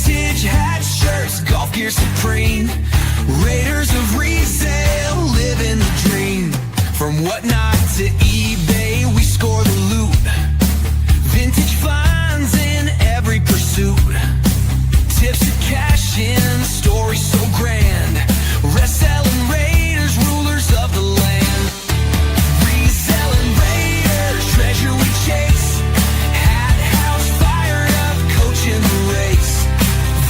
Vintage hats, shirts, golf gear supreme. Raiders of resale, living the dream. From whatnot to eBay, we score the loot. Vintage finds in every pursuit. Tips to cash in, stories so grand. Reselling Raiders, rulers of the land. Reselling Raiders, treasure we chase. Hathouse fired up, coaching the race.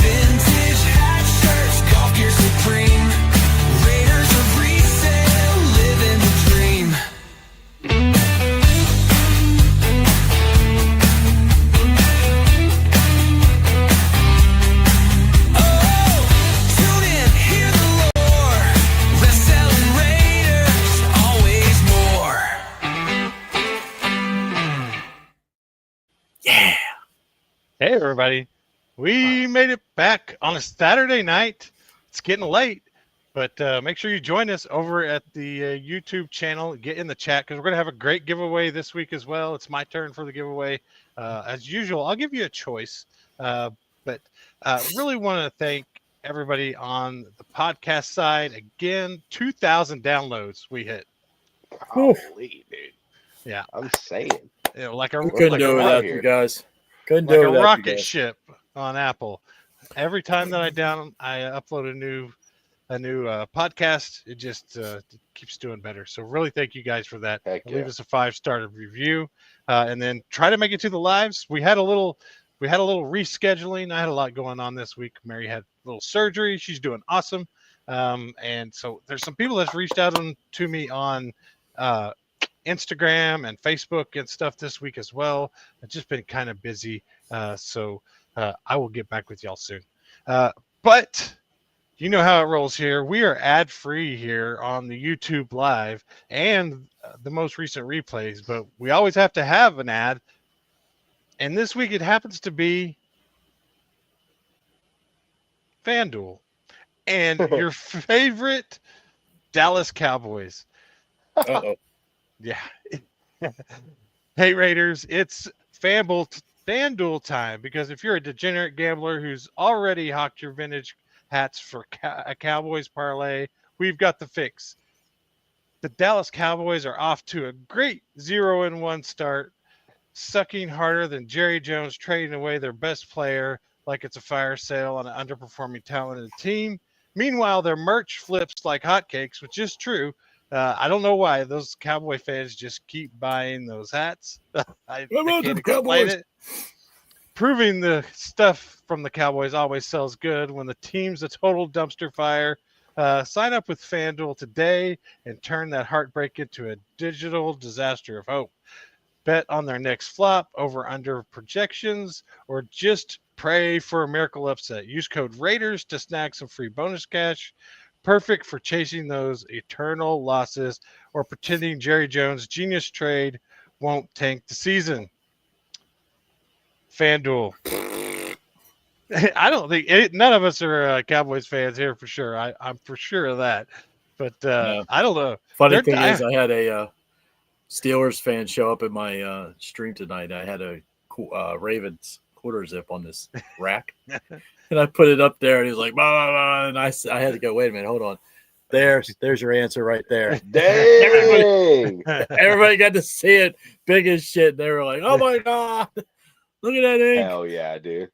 Vintage hat shirts, golf gear supreme. Raiders of resale, living the dream. Tune in, hear the lore. Reselling Raiders, always more. Yeah. Hey, everybody. We made it back on a Saturday night. It's getting late, but make sure you join us over at the YouTube channel. Get in the chat because we're going to have a great giveaway this week as well. It's my turn for the giveaway. As usual, I'll give you a choice, but really want to thank everybody on the podcast side. Again, 2,000 downloads we hit. Holy, dude. Yeah. I'm saying. You know, like a, We couldn't like do a it rocket- without you guys. Couldn't like do it a without rocket you guys. ship on Apple. Every time that I upload a new podcast, it just keeps doing better. So really thank you guys for that. Heck Leave yeah. us a 5-star review, and then try to make it to the lives. We had a little rescheduling. I had a lot going on this week. Mary had a little surgery. She's doing awesome, and so there's some people that's reached out to me on Instagram and Facebook and stuff this week as well. I've just been kind of busy, so I will get back with y'all soon. But you know how it rolls here. We are ad-free here on the YouTube Live and the most recent replays, but we always have to have an ad. And this week it happens to be FanDuel and your favorite Dallas Cowboys. Uh-oh. Yeah. Hey, Raiders, it's FanDuel time, because if you're a degenerate gambler who's already hawked your vintage hats for a Cowboys parlay, we've got the fix. The Dallas Cowboys are off to a great 0-1 start, sucking harder than Jerry Jones trading away their best player like it's a fire sale on an underperforming talented team. Meanwhile, their merch flips like hotcakes, which is true. I don't know why those Cowboy fans just keep buying those hats. I can't explain it. Proving the stuff from the Cowboys always sells good when the team's a total dumpster fire. Sign up with FanDuel today and turn that heartbreak into a digital disaster of hope. Bet on their next flop, over under projections, or just pray for a miracle upset. Use code Raiders to snag some free bonus cash. Perfect for chasing those eternal losses or pretending Jerry Jones' genius trade won't tank the season. FanDuel. I don't think none of us are Cowboys fans here for sure. I'm for sure of that. But No. I don't know. Funny thing is, I had a Steelers fan show up in my stream tonight. I had a Ravens quarter zip on this rack. And I put it up there, and he's like, blah, blah, blah, and I had to go, wait a minute, hold on. There's your answer right there. Dang! Everybody got to see it, big as shit. They were like, oh my God, look at that ink. Hell yeah, dude.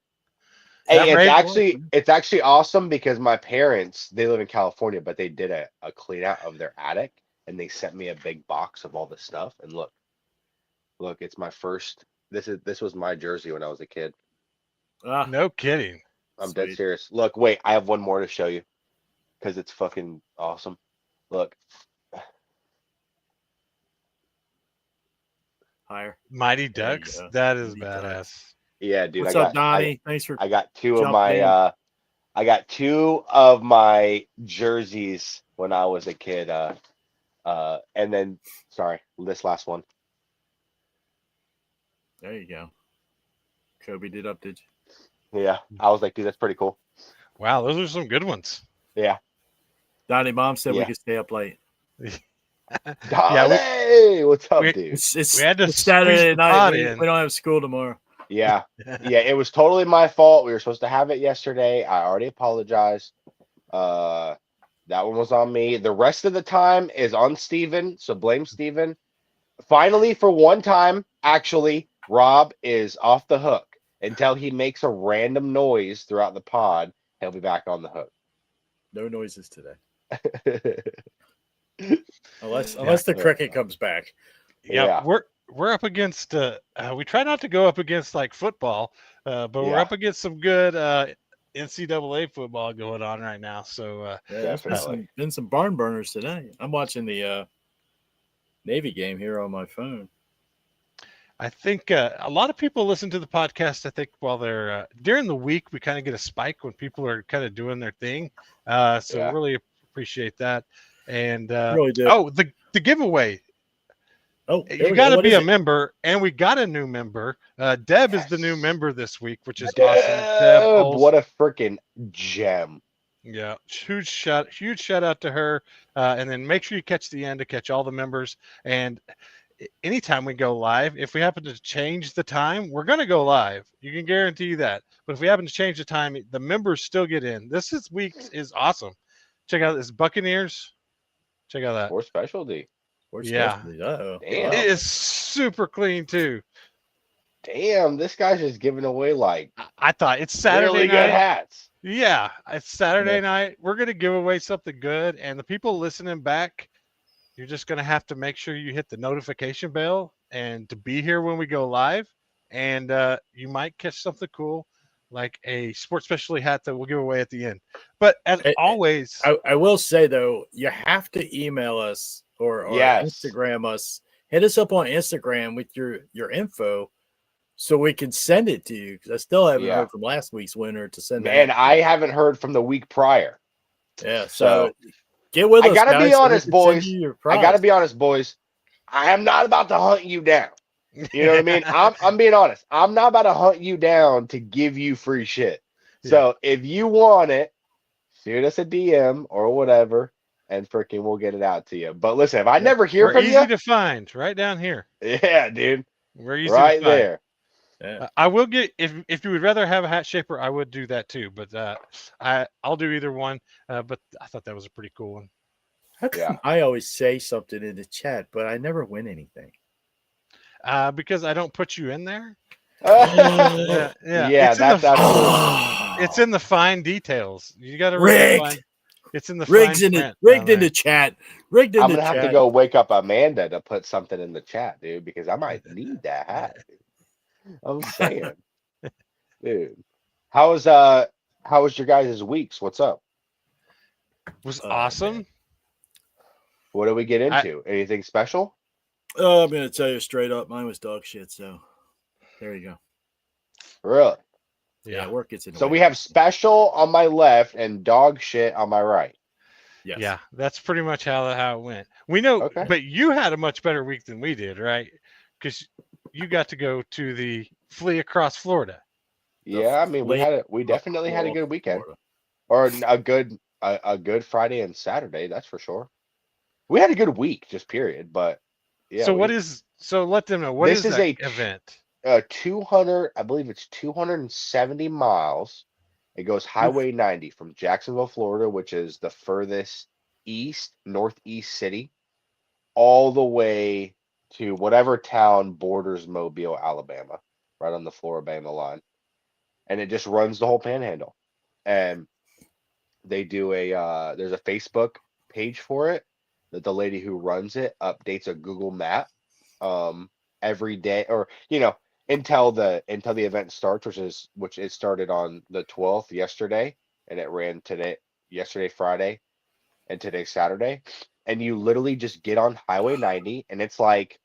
That Hey, right? it's actually awesome because my parents, they live in California, but they did a clean out of their attic, and they sent me a big box of all the stuff. And look, it's my first. This was my jersey when I was a kid. Ah, No kidding. I'm Sweet. dead serious. Look, wait, I have one more to show you because it's fucking awesome. Look. higher. Mighty There you Ducks. go. That is Mighty Ducks. badass. Yeah, dude. What's up, Donnie? Thanks for I got two of jumping my in. I got two of my jerseys when I was a kid. And then sorry, this last one. There you go. Kobe did up, did you? Yeah. I was like, dude, that's pretty cool. Wow, those are some good ones. Yeah. Donnie, Mom said we Yeah. could stay up late. Donnie, what's up, we- dude? It's We had to it's Saturday squeeze the pod night. in. We don't have school tomorrow. Yeah. Yeah, it was totally my fault. We were supposed to have it yesterday. I already apologized. Uh, that one was on me. The rest of the time is on Steven, so blame Steven. Finally, for one time, actually, Rob is off the hook until he makes a random noise throughout the pod. He'll be back on the hook. No noises today, Yeah. unless the cricket comes back. Yeah, we're up against. We try not to go up against like football, but we're Yeah. up against some good NCAA football going on right now. So Yeah, there's Definitely. been some barn burners today. I'm watching the Navy game here on my phone. I think a lot of people listen to the podcast. I think while they're during the week, we kind of get a spike when people are kind of doing their thing. So Yeah. really appreciate that. And Really do. oh, the giveaway. Oh, You got to be a member, and we got a new member. Deb is the new Yes. member this week, which is Deb, awesome. Deb, Oles. what a freaking gem. Yeah, huge shout out to her. And then make sure you catch the end to catch all the members. And anytime we go live, if we happen to change the time, we're going to go live. You can guarantee that. But if we happen to change the time, the members still get in. Week is awesome. Check out this Buccaneers. Check out that. Or specialty. Yeah. Uh-oh. Damn. It is super clean too. Damn, this guy's just giving away like I thought it's Saturday really night. good hats. Yeah, it's Saturday Yeah. night. We're going to give away something good. And the people listening back, you're just going to have to make sure you hit the notification bell and to be here when we go live. And you might catch something cool like a sports specialty hat that we'll give away at the end. But as always, I will say, though, you have to email us or Yes. Instagram us. Hit us up on Instagram with your info so we can send it to you. Because I still haven't Yeah. heard from last week's winner to send Man, that. I haven't heard from the week prior. Yeah, So get with us. I gotta guys, be so we honest, can send boys. you your I gotta be honest, boys. I am not about to hunt you down. You know what I mean? I'm being honest. I'm not about to hunt you down to give you free shit. So if you want it, shoot us a DM or whatever, and freaking we'll get it out to you. But listen, if I never hear we're from easy you, to find right down here. yeah, dude, We're easy right to find. there. Yeah. I will get if you would rather have a hat shaper, I would do that too. But I'll do either one. But I thought that was a pretty cool one. How come Yeah. I always say something in the chat, but I never win anything? Because I don't put you in there. Yeah, It's in that's the, absolutely. it's in the fine details. You got to Rigged. It's in the Rigged fine in print the rigged down in the chat. Rigged in I'm the gonna chat. have to go wake up Amanda to put something in the chat, dude, because I might need that hat. Dude. I'm saying, dude. How was your guys' weeks? What's up? there. Was Oh, awesome. man. What do we get into? Anything special? Oh, I'm gonna tell you straight up, mine was dog shit. So there you go. Really? Yeah, work gets in the So way. we have special on my left and dog shit on my right. Yes. Yeah, that's pretty much how it went. We know, Okay. but you had a much better week than we did, right? Because you got to go to the flea across Florida. Yeah, I mean flea we definitely had a good weekend, Florida. or a good Friday and Saturday. That's for sure. We had a good week, just period. But yeah. So let them know what This is is that a event. 200, I believe it's 270 miles. It goes Highway 90 from Jacksonville, Florida, which is the furthest northeast city, all the way to whatever town borders Mobile, Alabama, right on the Florida-Bama line. And it just runs the whole panhandle. And they do there's a Facebook page for it that the lady who runs it updates a Google map every day, or until the event starts, which it started on the 12th yesterday, and it ran yesterday Friday, and today Saturday. And you literally just get on Highway 90, and it's like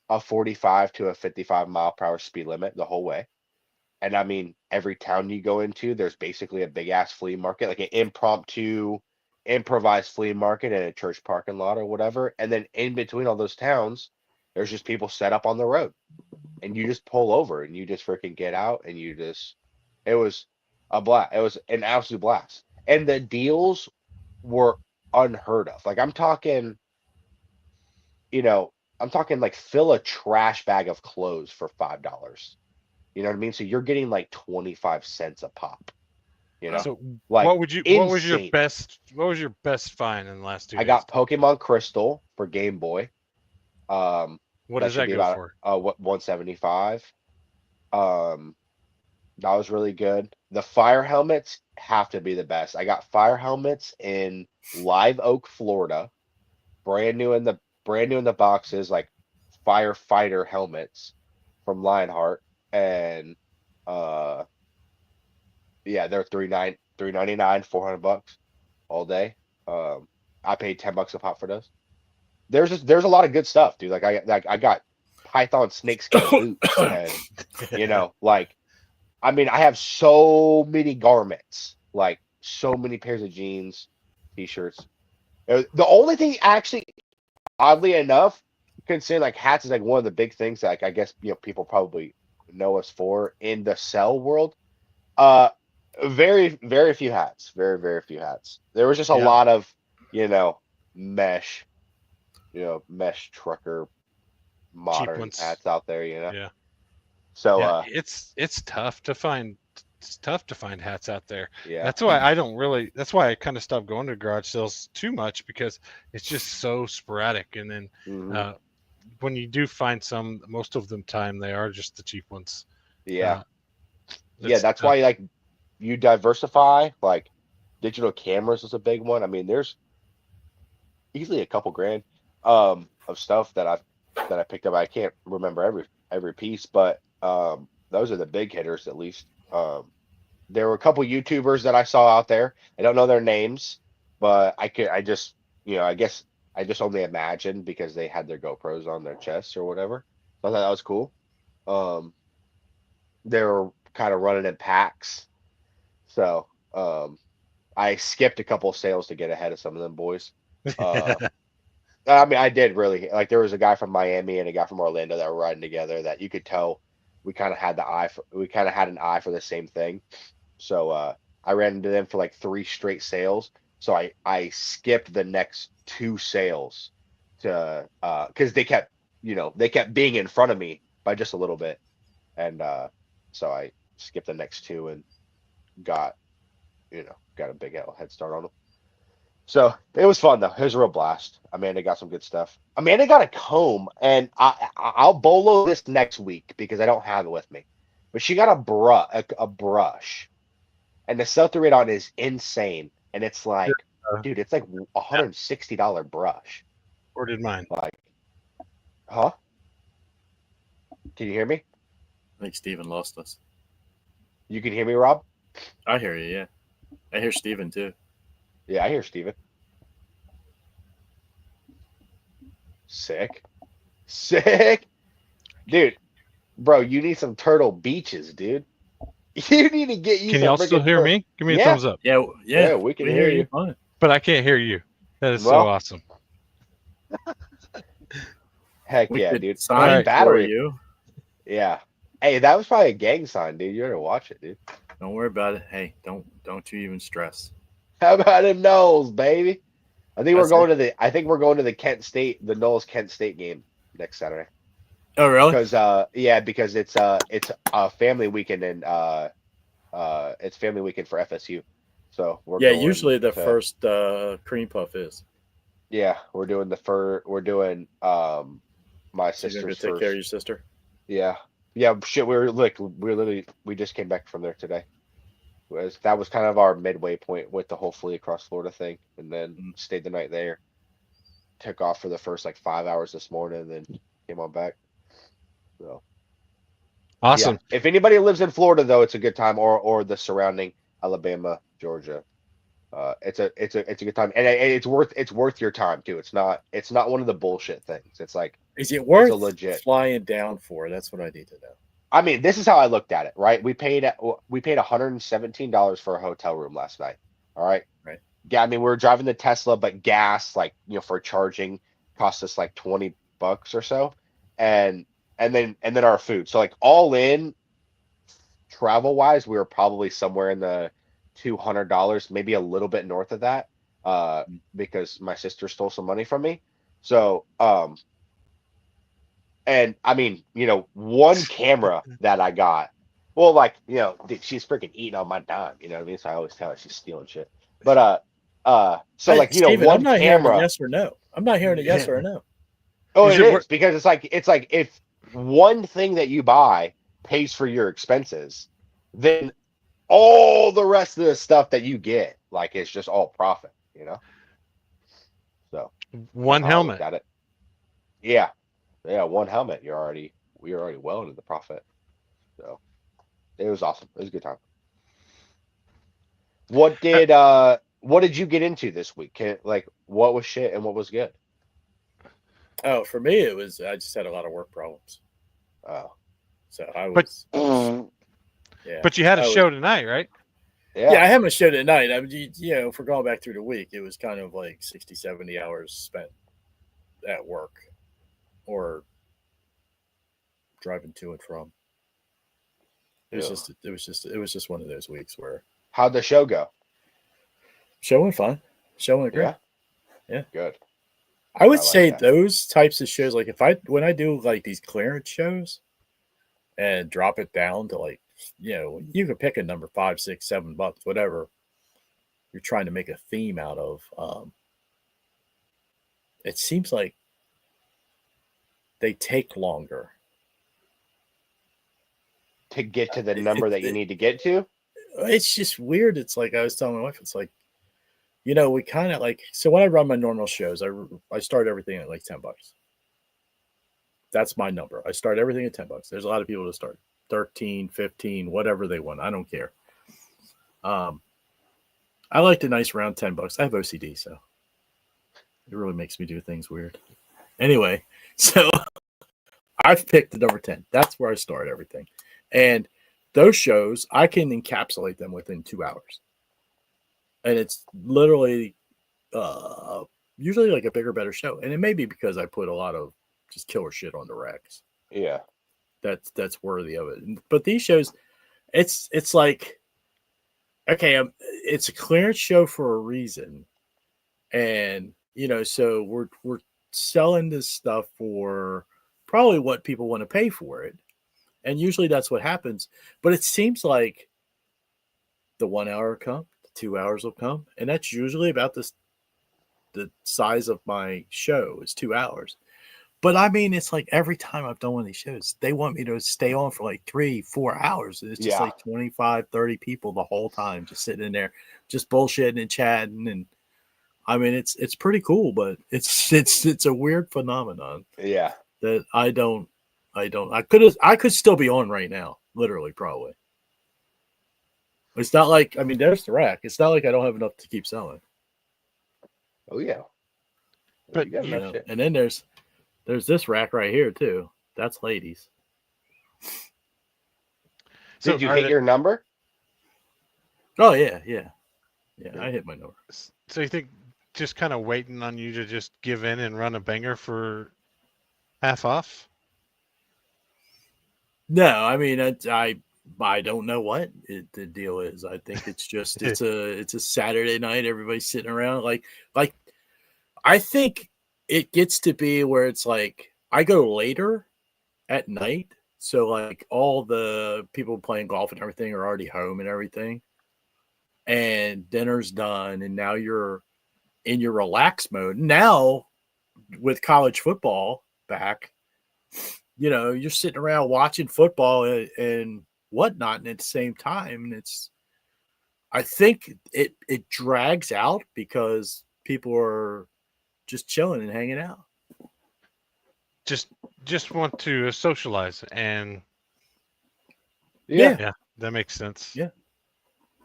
a 45 to a 55 mile per hour speed limit the whole way. And I mean, every town you go into, there's basically a big ass flea market, like an improvised flea market in a church parking lot or whatever. And then in between all those towns, there's just people set up on the road, and you just pull over and you just freaking get out, and it was a blast. It was an absolute blast. And the deals were unheard of. Like I'm talking like fill a trash bag of clothes for $5. You know what I mean? So you're getting like 25 cents a pop. You know, So like what was your insane. best find in the last 2 I days? got Pokemon Crystal for Game Boy. What That does should that be go about for? 175. Um, that was really good. The fire helmets have to be the best. I got fire helmets in Live Oak, Florida, brand new in the boxes, like firefighter helmets from Lionheart, and uh, yeah, they're 399, $400 all day. I paid $10 a pop for those. There's a lot of good stuff, dude. I got Python snakeskin boots, and like I mean, I have so many garments, like so many pairs of jeans, t-shirts. The only thing actually, oddly enough, considering like hats is like one of the big things that like I guess people probably know us for in the sell world. Uh, very few hats, very few hats. There was just a Yeah. lot of you know mesh, mesh trucker Cheap modern ones. hats out there. Yeah. So Yeah, it's tough to find. It's tough to find hats out there. yeah, That's why I don't really. That's why I kind of stopped going to garage sales too much because it's just so sporadic. And then mhm, when you do find some, most of the time they are just the cheap ones. yeah, Uh, yeah. it's That's tough. why like you diversify. Like digital cameras is a big one. I mean, there's easily a couple grand of stuff that I picked up. I can't remember every piece, but those are the big hitters at least. There were a couple YouTubers that I saw out there. I don't know their names, but I just I guess I just only imagined because they had their GoPros on their chests or whatever. So I thought that was cool. Um, they were kind of running in packs, so I skipped a couple of sales to get ahead of some of them boys. Uh, I mean, I did really like. There was a guy from Miami and a guy from Orlando that were riding together that you could tell we kind of had an eye for the same thing. So I ran into them for like 3 straight sales. So I skipped the next 2 sales to because they kept being in front of me by just a little bit, and so I skipped the next 2 and got got a big head start on them. So it was fun though. It was a real blast. Amanda got some good stuff. Amanda got a comb, and I'll bolo this next week because I don't have it with me. But she got a brush, and the sell-through rate on it is insane. And it's like, Uh, dude, it's like $160 brush. or did mine? Like, huh? Can you hear me? I think Steven lost us. You can hear me, Rob? I hear you, yeah. I hear Steven too. Yeah, I hear Steven. Sick. Sick. Dude, bro, you need some Turtle Beaches, dude. You need to get you Can some y'all still freaking hear me? Give me a Yeah. thumbs up. Yeah, yeah. Yeah, we can hear you. Fine. But I can't hear you. That is so Well, awesome. Heck We yeah, could dude. sign Alright. for Battery. you. Yeah. Hey, that was probably a gang sign, dude. You better watch it, dude. Don't worry about it. Hey, don't you even stress. How about them Knowles, baby? I think That's we're going to the Knowles Kent State game next Saturday. Oh, really? Because it's a family weekend and it's family weekend for FSU. So we're Yeah, going usually the to- first cream puff is. Yeah, we're doing my So you're gonna sister's take first. care of your sister. Yeah. Shit, we just came back from there today. That was kind of our midway point with the whole Flee Across Florida thing, and then stayed the night there. Took off for the first like 5 hours this morning, and then came on back. So Awesome. yeah. If anybody lives in Florida though, it's a good time, or the surrounding Alabama, Georgia. It's a good time, and it's worth your time too. It's not one of the bullshit things. It's like Is it worth legit flying down for? That's what I need to know. I mean, this is how I looked at it, right? We paid $117 for a hotel room last night. All right. Right. Yeah, I mean, we were driving the Tesla, but gas, like, for charging cost us like $20 or so. And then our food. So like all in travel wise, we were probably somewhere in the $200, maybe a little bit north of that. Because my sister stole some money from me. So, and I mean, one camera that I got Well, like, dude, she's freaking eating on my dime. You know what I mean? So I always tell her she's stealing shit. But so Hey, like, Steven, I'm one not hearing a camera. yes or no. I'm not hearing a yes Yeah. or a no. Oh, Is it it wor- is because it's like if one thing that you buy pays for your expenses, then all the rest of the stuff that you get, like, it's just all profit. So that's One how I looked helmet? at it. Yeah, yeah, one helmet. We're already well into the profit. So it was awesome. It was a good time. What did you get into this week? Like, what was shit and what was good? Oh, for me, it was I just had a lot of work problems. Oh, So I But yeah, yeah. but you had a I was- show tonight, right? Yeah, I haven't show tonight. I mean, if we're going back through the week, it was kind of like 60, 70 hours spent at work or driving to and from. It was Yeah. it was just one of those weeks where How'd the show go? show went fine. Show went great. Yeah, Yeah. good. I would I like say that. those types of shows, like when I do like these clearance shows and drop it down to like, you can pick a number, $5, $6, $7, whatever you're trying to make a theme out of. It seems like they take longer. To get to the number that you need to get to. It's just weird. It's like I was telling my wife, it's like, we kind of like, so when I run my normal shows, I start everything at like $10. That's my number. I start everything at $10. There's a lot of people that start 13, 15, whatever they want. I don't care. I like the nice round $10. I have OCD, so it really makes me do things weird. Anyway, so I've picked the number 10. That's where I start everything. And those shows, I can encapsulate them within 2 hours. And it's literally usually like a bigger, better show. And it may be because I put a lot of just killer shit on the racks. Yeah. That's worthy of it. But these shows, it's like, okay, it's a clearance show for a reason. And, so we're selling this stuff for probably what people want to pay for it. And usually that's what happens. But it seems like the 1 hour will come, the 2 hours will come. And that's usually about the size of my show is 2 hours. But I mean, it's like every time I've done one of these shows, they want me to stay on for like 3-4 hours. It's just like 25, 30 people the whole time just sitting in there, just bullshitting and chatting. And I mean, it's pretty cool, but it's a weird phenomenon. Yeah. That I could still be on right now, literally, probably. It's not like, I mean, there's the rack. It's not like I don't have enough to keep selling. Oh yeah. But you got enough shit. And then there's this rack right here too. That's ladies. So Did you are hit the- your number? Oh yeah. I hit my number. So you think just kind of waiting on you to just give in and run a banger for half off? No, I mean, I don't know what the deal is. I think it's just it's a Saturday night. Everybody's sitting around like I think it gets to be where it's like I go later at night, so like all the people playing golf and everything are already home and everything, and dinner's done, and now you're in your relax mode. Now with college football back, you're sitting around watching football and whatnot, and at the same time, and I think it drags out because people are just chilling and hanging out. Just want to socialize, and Yeah. that makes sense. Yeah.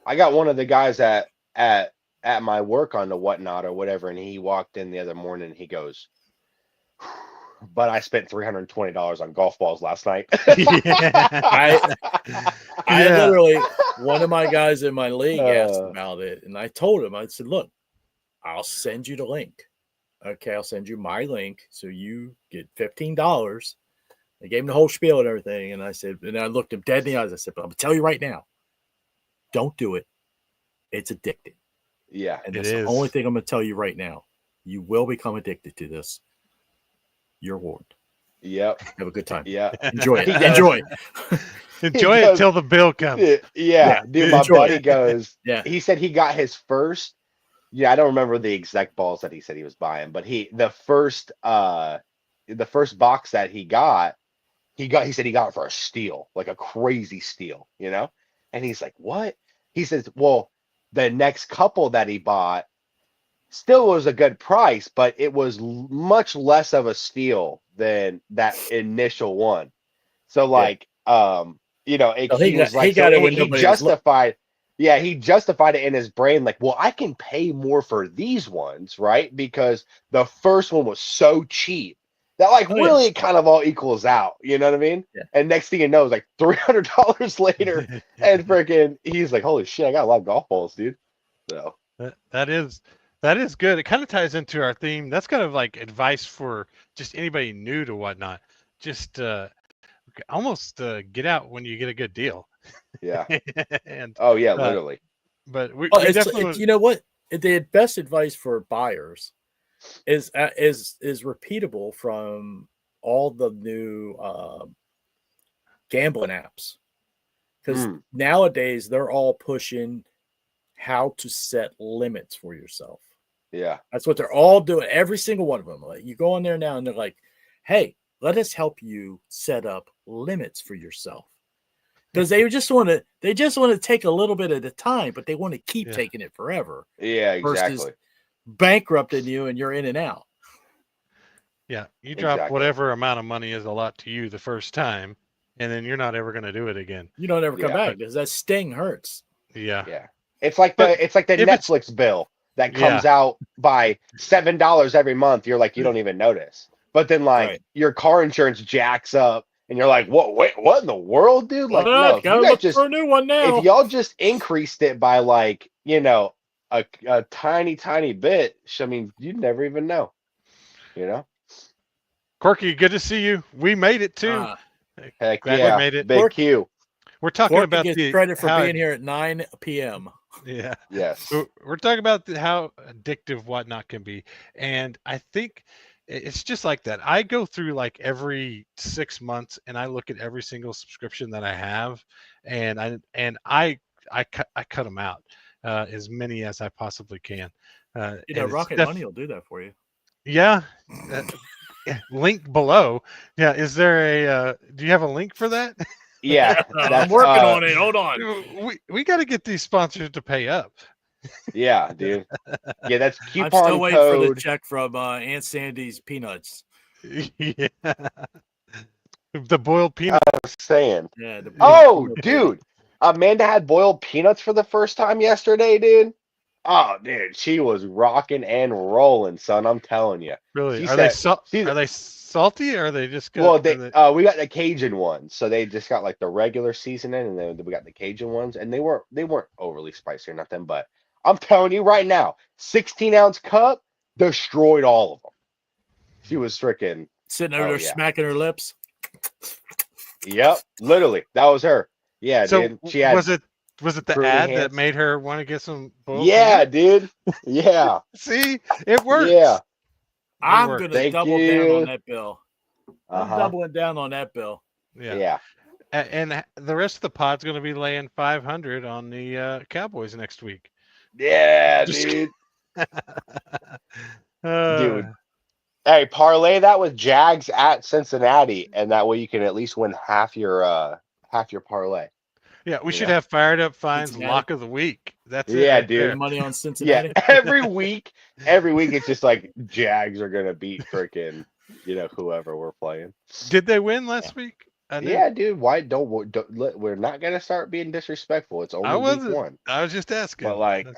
I got one of the guys at my work on the whatnot or whatever, and he walked in the other morning and he goes, but I spent $320 on golf balls last night. I Yeah. literally, one of my guys in my league asked Uh. about it, and I told him, I said, look, I'll send you the link. Okay, I'll send you my link so you get $15. I gave him the whole spiel and everything, and I said, and I looked him dead in the eyes. I said, but I'm gonna tell you right now, don't do it. It's addicting. Yeah. And It that's the is. only thing I'm gonna tell you right now. You will become addicted to this. You're warned. Yep. Have a good time. Yeah. Enjoy it. He does. Enjoy. Enjoy it goes, till the bill comes. Yeah, dude, my enjoy buddy it. goes, Yeah. he said he got his first, I don't remember the exact balls that he said he was buying, but the first box that he said he got it for a steal, like a crazy steal, And he's like, what? He says, well, the next couple that he bought still was a good price, but it was much less of a steal than that initial one. So like, So he he was like, got it when he nobody was justified, he justified it in his brain, like, well, I can pay more for these ones, right? Because the first one was so cheap that really it kind of all equals out. You know what I mean? Yeah. And next thing you know, it's like $300 later, and freaking, he's like, holy shit, I got a lot of golf balls, dude. So That is good. It kind of ties into our theme. That's kind of like advice for just anybody new to whatnot. Just almost get out when you get a good deal. yeah. And Oh yeah, literally. but we Well, definitely you know what? The best advice for buyers is repeatable from all the new gambling apps, because nowadays they're all pushing how to set limits for yourself. Yeah. That's what they're all doing. Every single one of them. Like, you go in there now and they're like, hey, let us help you set up limits for yourself. Because they just want to take a little bit at a time, but they want to keep taking it forever. Yeah, exactly. Versus bankrupting you and you're in and out. Yeah, you drop Exactly. whatever amount of money is a lot to you the first time, and then you're not ever going to do it again. You don't ever come back because that sting hurts. Yeah. Yeah. It's like the Netflix bill that comes out by $7 every month. You're like, you don't even notice. But then your car insurance jacks up and you're like, what in the world, dude? Like, no, if you guys just for a new one now. If y'all just increased it by a tiny bit, I mean, you'd never even know. Corky, good to see you. We made it too. Heck Glad yeah, we made it. Big Q. We're talking Corky about gets credit for being here at 9 p.m. Yeah. Yes. We're talking about how addictive whatnot can be. And I think it's just like that. I go through like every 6 months and I look at every single subscription that I have, and I cut them out, as many as I possibly can. Rocket Money will do that for you. Yeah. Link below. Yeah. Is there do you have a link for that? Yeah. I'm working on it. Hold on. We got to get these sponsors to pay up. Yeah, dude. Yeah, that's coupon I'm still waiting code. for the check from Aunt Sandy's Peanuts. Yeah. The boiled peanut. I was saying. Yeah. Dude. Amanda had boiled peanuts for the first time yesterday, dude. Oh, dude, she was rocking and rolling, son. I'm telling you. Really? Are they salty, or are they just good? Well, we got the Cajun ones, so they just got like the regular seasoning, and then we got the Cajun ones, and they weren't overly spicy or nothing. But I'm telling you right now, 16-ounce cup destroyed all of them. She was freaking sitting over there smacking her lips. Yep, literally, that was her. Yeah, so dude. She had. Was it the ad that made her want to get some boiled peanuts? Dude. Yeah. See, it works. Yeah. I'm going to double down on that bill. I'm doubling down on that bill. Yeah. And the rest of the pod's going to be laying 500 on the Cowboys next week. Yeah, dude. Dude. Hey, parlay that with Jags at Cincinnati, and that way you can at least win half your parlay. Yeah, we should have Fired Up Finds lock of the week. That's it. Yeah, dude. Money on Cincinnati. Yeah, every week it's just like Jags are gonna beat freaking whoever we're playing. Did they win last week? Yeah, dude. Why don't we're not gonna start being disrespectful? It's only week 1. I was just asking. But let's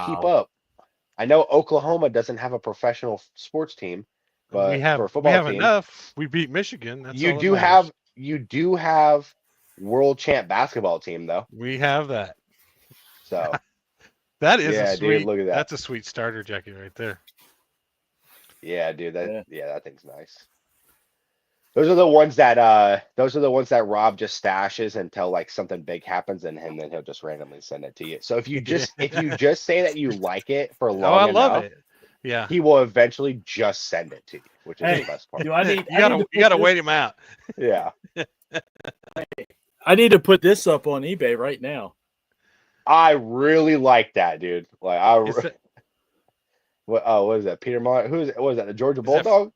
keep up. I know Oklahoma doesn't have a professional sports team, but for a football team, enough. We beat Michigan. That's you do have world champ basketball team though. We have that. So that is a sweet. Dude, look at that. That's a sweet starter jacket right there. Yeah, dude. That thing's nice. Those are the ones that Rob just stashes until like something big happens, and then he'll just randomly send it to you. So if you just say that you like it for long enough, love it. Yeah, he will eventually just send it to you, which is the best part. You gotta wait him out. Yeah. I need to put this up on eBay right now. I really like that, dude. Like Is that, what is that? Peter Mar? What is that? The Georgia Is that- Bulldog?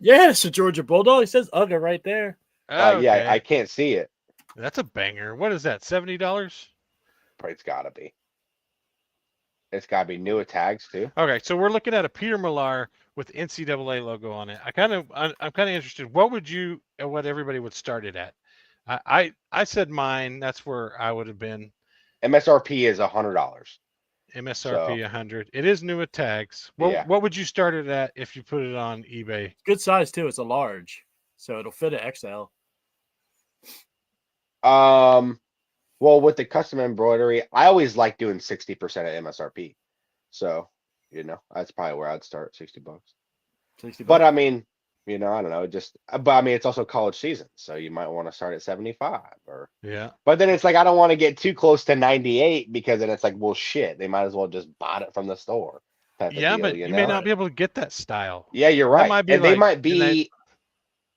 Yeah, it's a Georgia Bulldog. It says Ugga right there. Yeah, okay. I can't see it. That's a banger. What is that? $70? But it's gotta be. It's gotta be newer tags too. Okay, so we're looking at a Peter Millar with NCAA logo on it. I'm kind of interested. What everybody would start it at? I said mine. That's where I would have been. MSRP is $100. MSRP 100. It is new with tags. Yeah. What would you start it at if you put it on eBay? Good size too. It's a large, so it'll fit an XL. Well, with the custom embroidery, I always like doing 60% of MSRP. So, that's probably where I'd start, $60. 60 But bucks. I mean, I don't know, but I mean, it's also college season, so you might want to start at 75 Yeah. but then it's like, I don't want to get too close to 98 because then it's like, well, shit, they might as well just bought it from the store. Type of Yeah, deal, but you may not be able to get that style. Yeah, you're That right. might be And they like- might and be,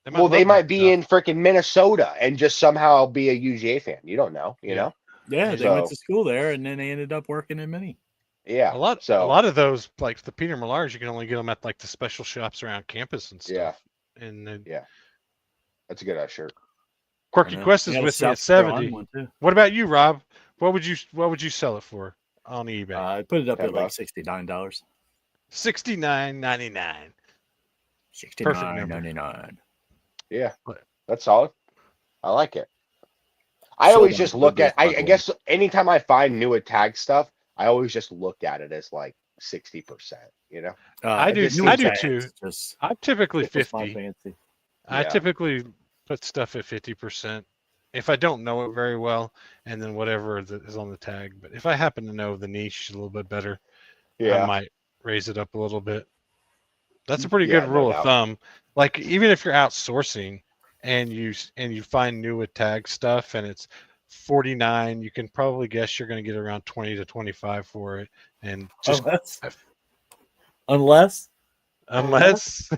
They well, they love might that be stuff. in freaking Minnesota and just somehow be a UGA fan. You don't know, you Yeah. know? Yeah, they So- went to school there, and then they ended up working in Mini. Yeah. A lot So, of those, like the Peter Millars, you can only get them at like the special shops around campus and Yeah. stuff. And then Yeah. That's a good ass shirt. Quirky I know. Quest They is got a with me at South Carolina 70. one, too. What about you, Rob? What would you sell it for on eBay? I put it up at like $10. $69. $69.99. $69.99. Yeah. But- That's solid. I like it. I So always much just good look at, this, by I the way. guess anytime I find new tag stuff, I always just look at it as like 60%, you know? I do- just new I do tags, too. Just I'm typically tickles my 50. fancy. I Yeah. typically put stuff at 50% if I don't know it very well, and then whatever is on the tag. But if I happen to know the niche a little bit better, I Yeah. might raise it up a little bit. That's a pretty Yeah, good no rule doubt. of thumb. Like even if you're outsourcing and you find new with tag stuff and it's 49, you can probably guess you're going to get around 20 to 25 for it. And just Unless unless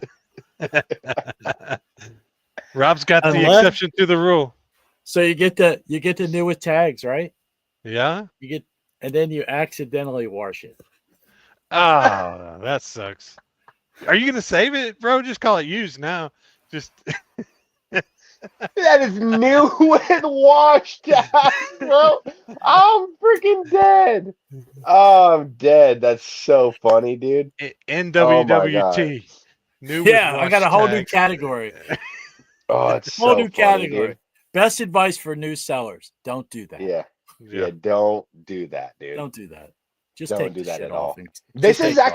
Rob's got the Unless- exception to the rule. so you get the new with tags, right? Yeah. And then you accidentally wash it. Oh, that sucks. Are you gonna save it, bro? Just call it used now. Just That is new and washed out, bro. I'm freaking dead. Oh, I'm dead. That's so funny, dude. NWWT. New with Yeah, I got a wash whole new tags. category. Oh, it's Whole so new funny, category. dude. Best advice for new sellers: don't do that. Yeah. Yeah. Yeah. Don't do that, dude. Don't do that. Just Don't take do the that shit at off all. and This just is take it off.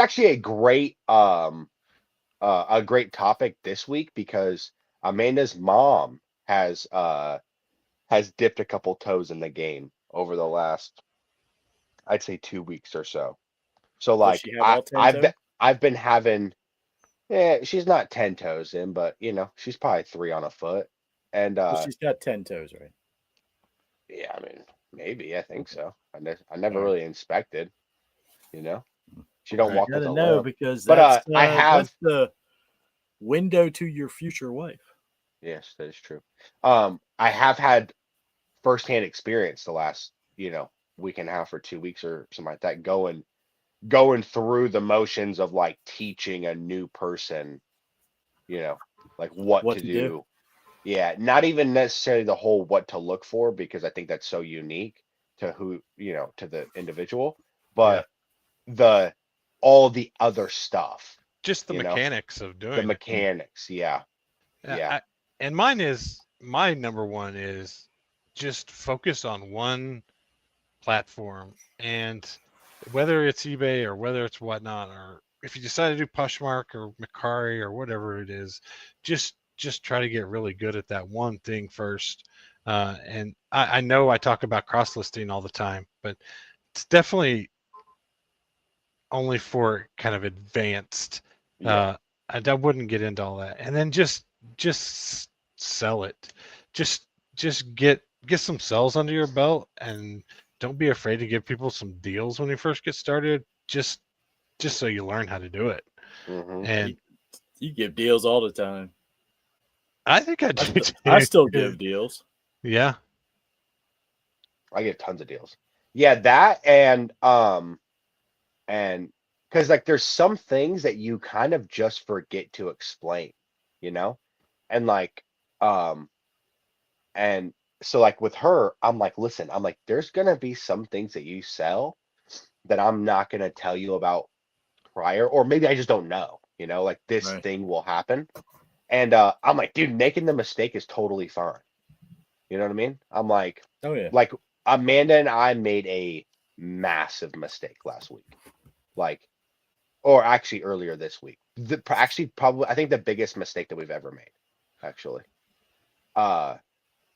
actually a great topic this week because Amanda's mom has dipped a couple toes in the game over the last, I'd say, 2 weeks or so. So like she have all 10 toes? I've been having, she's not 10 toes in, but she's probably 3 on a foot. And Well, she's got 10 toes, right? yeah, I mean, maybe, I think so. I never Alright. really inspected, She don't Right. walk You with gotta a know limp. because But, that's, I have- that's the window to your future wife. Yes, that is true. I have had firsthand experience the last, week and a half or 2 weeks or something like that, going through the motions of like teaching a new person, like what to do. Yeah, not even necessarily the whole what to look for, because I think that's so unique to who, to the individual, but all the other stuff, Just the you know, mechanics of doing the it. mechanics. Yeah. Yeah. And my number one is just focus on one platform, and whether it's eBay or whether it's whatnot, or if you decide to do Poshmark or Macari or whatever it is, just try to get really good at that one thing first. And I know I talk about cross listing all the time, but it's definitely only for kind of advanced. Yeah. I wouldn't get into all that. And then just sell it. Just get some sales under your belt, and don't be afraid to give people some deals when you first get started. Just so you learn how to do it. Mhm. And You give deals all the time. I think I do too. I still give deals. Yeah. I get tons of deals. Yeah, that and because like there's some things that you kind of just forget to explain, you know? And like and so like with her, I'm like, listen, I'm like, there's gonna be some things that you sell that I'm not gonna tell you about prior, or maybe I just don't know, you know, like this Right. thing will happen. And I'm like, dude, making the mistake is totally fine. You know what I mean? I'm Oh yeah. like Amanda and I made a massive mistake last week. Like, or actually earlier this week. Actually, probably, I think the biggest mistake that we've ever made, actually. Uh,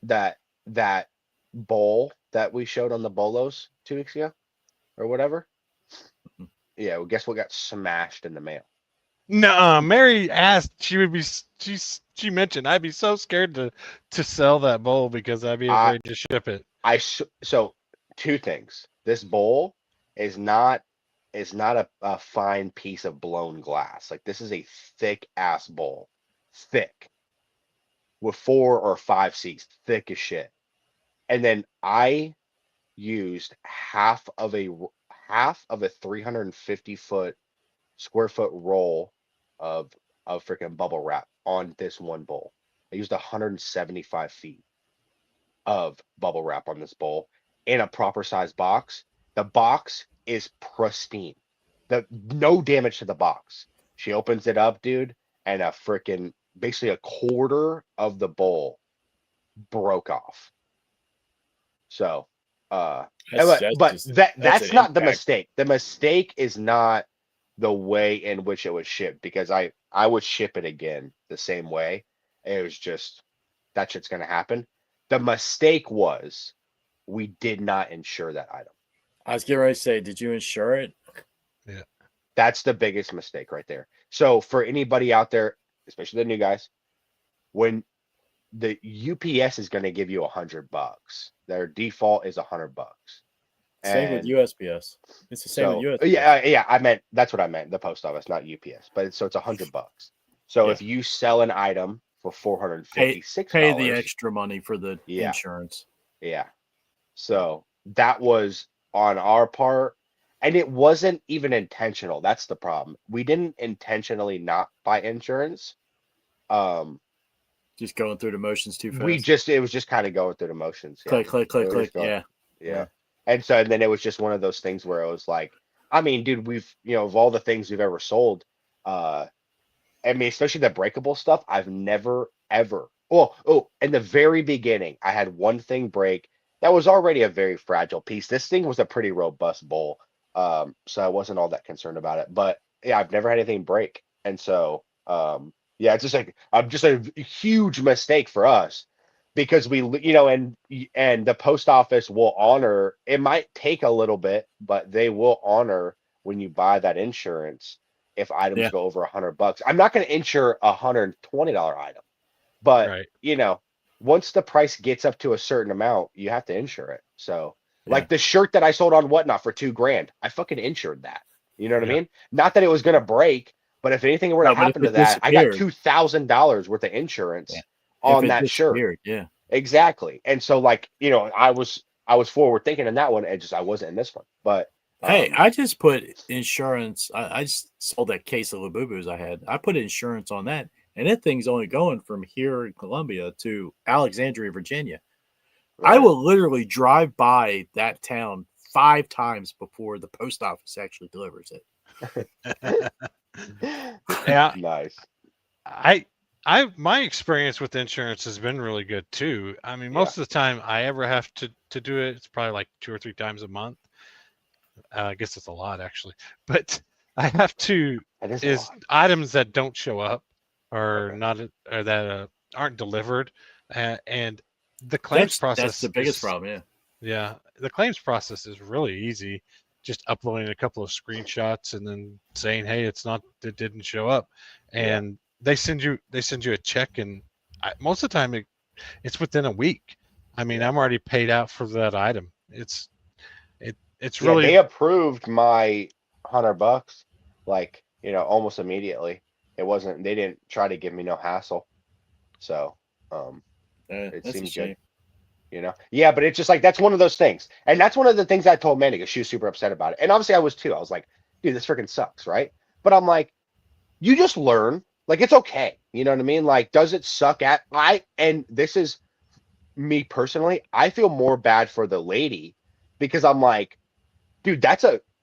that that bowl that we showed on the Bolos 2 weeks ago, or whatever. Yeah, well, guess what got smashed in the mail? No, Mary asked. She would be. She mentioned I'd be so scared to sell that bowl because I'd be I afraid to ship it. so two things. This bowl is not a fine piece of blown glass. Like this is a thick ass bowl, thick, with 4 or 5 seats, thick as shit. And then I used half of a 350 square foot roll of freaking bubble wrap on this one bowl. I used 175 feet of bubble wrap on this bowl in a proper size box. The box is pristine. No damage to the box. She opens it up, dude, and a freaking basically a quarter of the bowl broke off. So but that's an not the impact. mistake. The mistake is not the way in which it was shipped, because I would ship it again the same way. It was just that shit's gonna happen. The mistake was we did not insure that item. I was getting ready to say, did you insure it? Yeah. That's the biggest mistake right there. So for anybody out there, especially the new guys, when the UPS is going to give you $100, their default is $100. Same with And USPS. It's the same so, with USPS. yeah, I meant that's what I meant. The post office, not UPS, but so it's $100. So Yeah. if you sell an item for $456, Pay the extra money for the Yeah. insurance. Yeah. So that was on our part, and it wasn't even intentional. That's the problem. We didn't intentionally not buy insurance. Just going through the motions too fast. It was just kind of going through the motions. Yeah. Click, click, click, It was click. just going- Yeah. Yeah. And then it was just one of those things where it was like, I mean, dude, we've, of all the things we've ever sold, I mean, especially the breakable stuff, I've never, ever, in the very beginning, I had one thing break that was already a very fragile piece. This thing was a pretty robust bowl. So I wasn't all that concerned about it. But yeah, I've never had anything break. And so, yeah, it's just like just a huge mistake for us, because we, and the post office will honor. It might take a little bit, but they will honor when you buy that insurance if items Yeah. go over $100. I'm not going to insure a $120 item, but Right. once the price gets up to a certain amount, you have to insure it. So, Yeah. like the shirt that I sold on Whatnot for $2,000, I fucking insured that. You know what I Yeah. mean? Not that it was going to break, but if anything were to No, but if happen to it that, I got disappeared- $2,000 worth of insurance Yeah. on If it that shirt. disappeared, yeah. Exactly. And so, like, I was forward thinking in that one, and I wasn't in this one. But Hey, I just put insurance. I just sold that case of Labubus I had. I put insurance on that, and that thing's only going from here in Columbia to Alexandria, Virginia. I will literally drive by that town 5 times before the post office actually delivers it. Yeah. Nice. My experience with insurance has been really good too. I mean, most of the time I ever have to do it, it's probably like 2 or 3 times a month. I guess it's a lot actually, but I have to That is a lot. items that don't show up or or that aren't delivered, and the claims process. That's the biggest problem. Yeah. Yeah, the claims process is really easy. Just uploading a couple of screenshots and then saying, "Hey, it didn't show up," and they send you a check, and most of the time it's within a week. I mean, I'm already paid out for that item. It's really they approved my $100, like, almost immediately. They didn't try to give me no hassle. So It That's a seemed shame. good. Yeah, but it's just like that's one of those things. And that's one of the things I told Mandy because she was super upset about it. And obviously I was too. I was like, dude, this freaking sucks, right? But I'm like, you just learn. Like it's okay. You know what I mean? Like, does it suck and this is me personally, I feel more bad for the lady because I'm like, dude,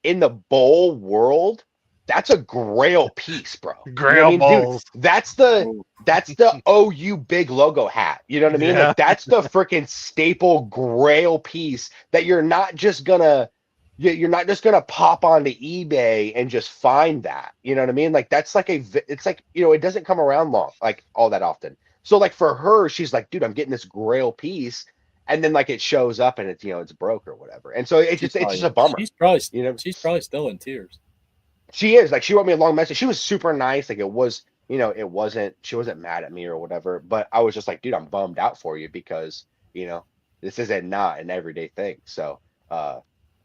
in the bowl world, that's a grail piece, bro. You know what I Grail mean? Dude, balls. Oh, that's the OU big logo hat. You know what I mean? Yeah. Like that's the freaking staple grail piece that you're not just gonna pop onto eBay and just find that. You know what I mean? Like that's like it's like, it doesn't come around like all that often. So like for her, she's like, dude, I'm getting this grail piece, and then like it shows up and it's broke or whatever. And so it's just a bummer. she's probably You know, she's probably still in tears. she is like she wrote me a long message. She was super nice. Like she wasn't mad at me or whatever. But I was just like, dude, I'm bummed out for you because this isn't not an everyday thing. So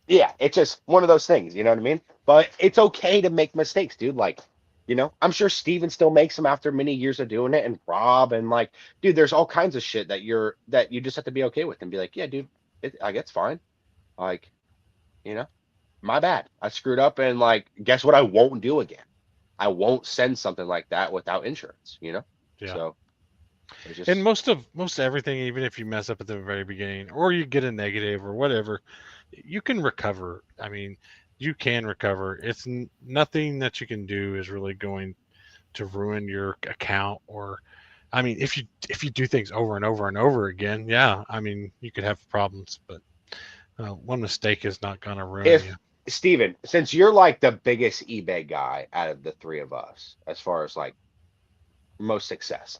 yeah, it's just one of those things, you know what I mean? But it's okay to make mistakes, dude. Like, I'm sure Steven still makes them after many years of doing it, and Rob, and like, dude, there's all kinds of shit that you just have to be okay with and be like, yeah, dude, I guess fine. Like, you know, my bad. I screwed up, and like, guess what? I won't do again. I won't send something like that without insurance. Yeah. So it's just And most of everything, even if you mess up at the very beginning or you get a negative or whatever, you can recover. I mean, you can recover. It's nothing that you can do is really going to ruin your account. Or I mean, if you do things over and over and over again, yeah, I mean, you could have problems, but one mistake is not going to ruin you. if Steven, since you're like the biggest eBay guy out of the three of us, as far as like most success,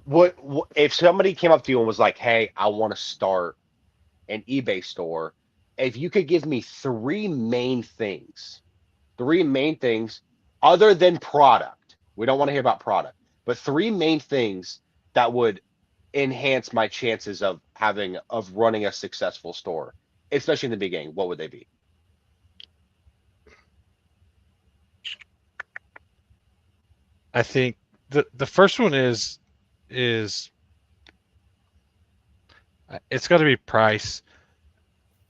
what if somebody came up to you and was like, "Hey, I want to start an eBay store." If you could give me three main things other than product, we don't want to hear about product, but three main things that would enhance my chances of running a successful store, especially in the beginning, what would they be? I think the first one is it's got to be price.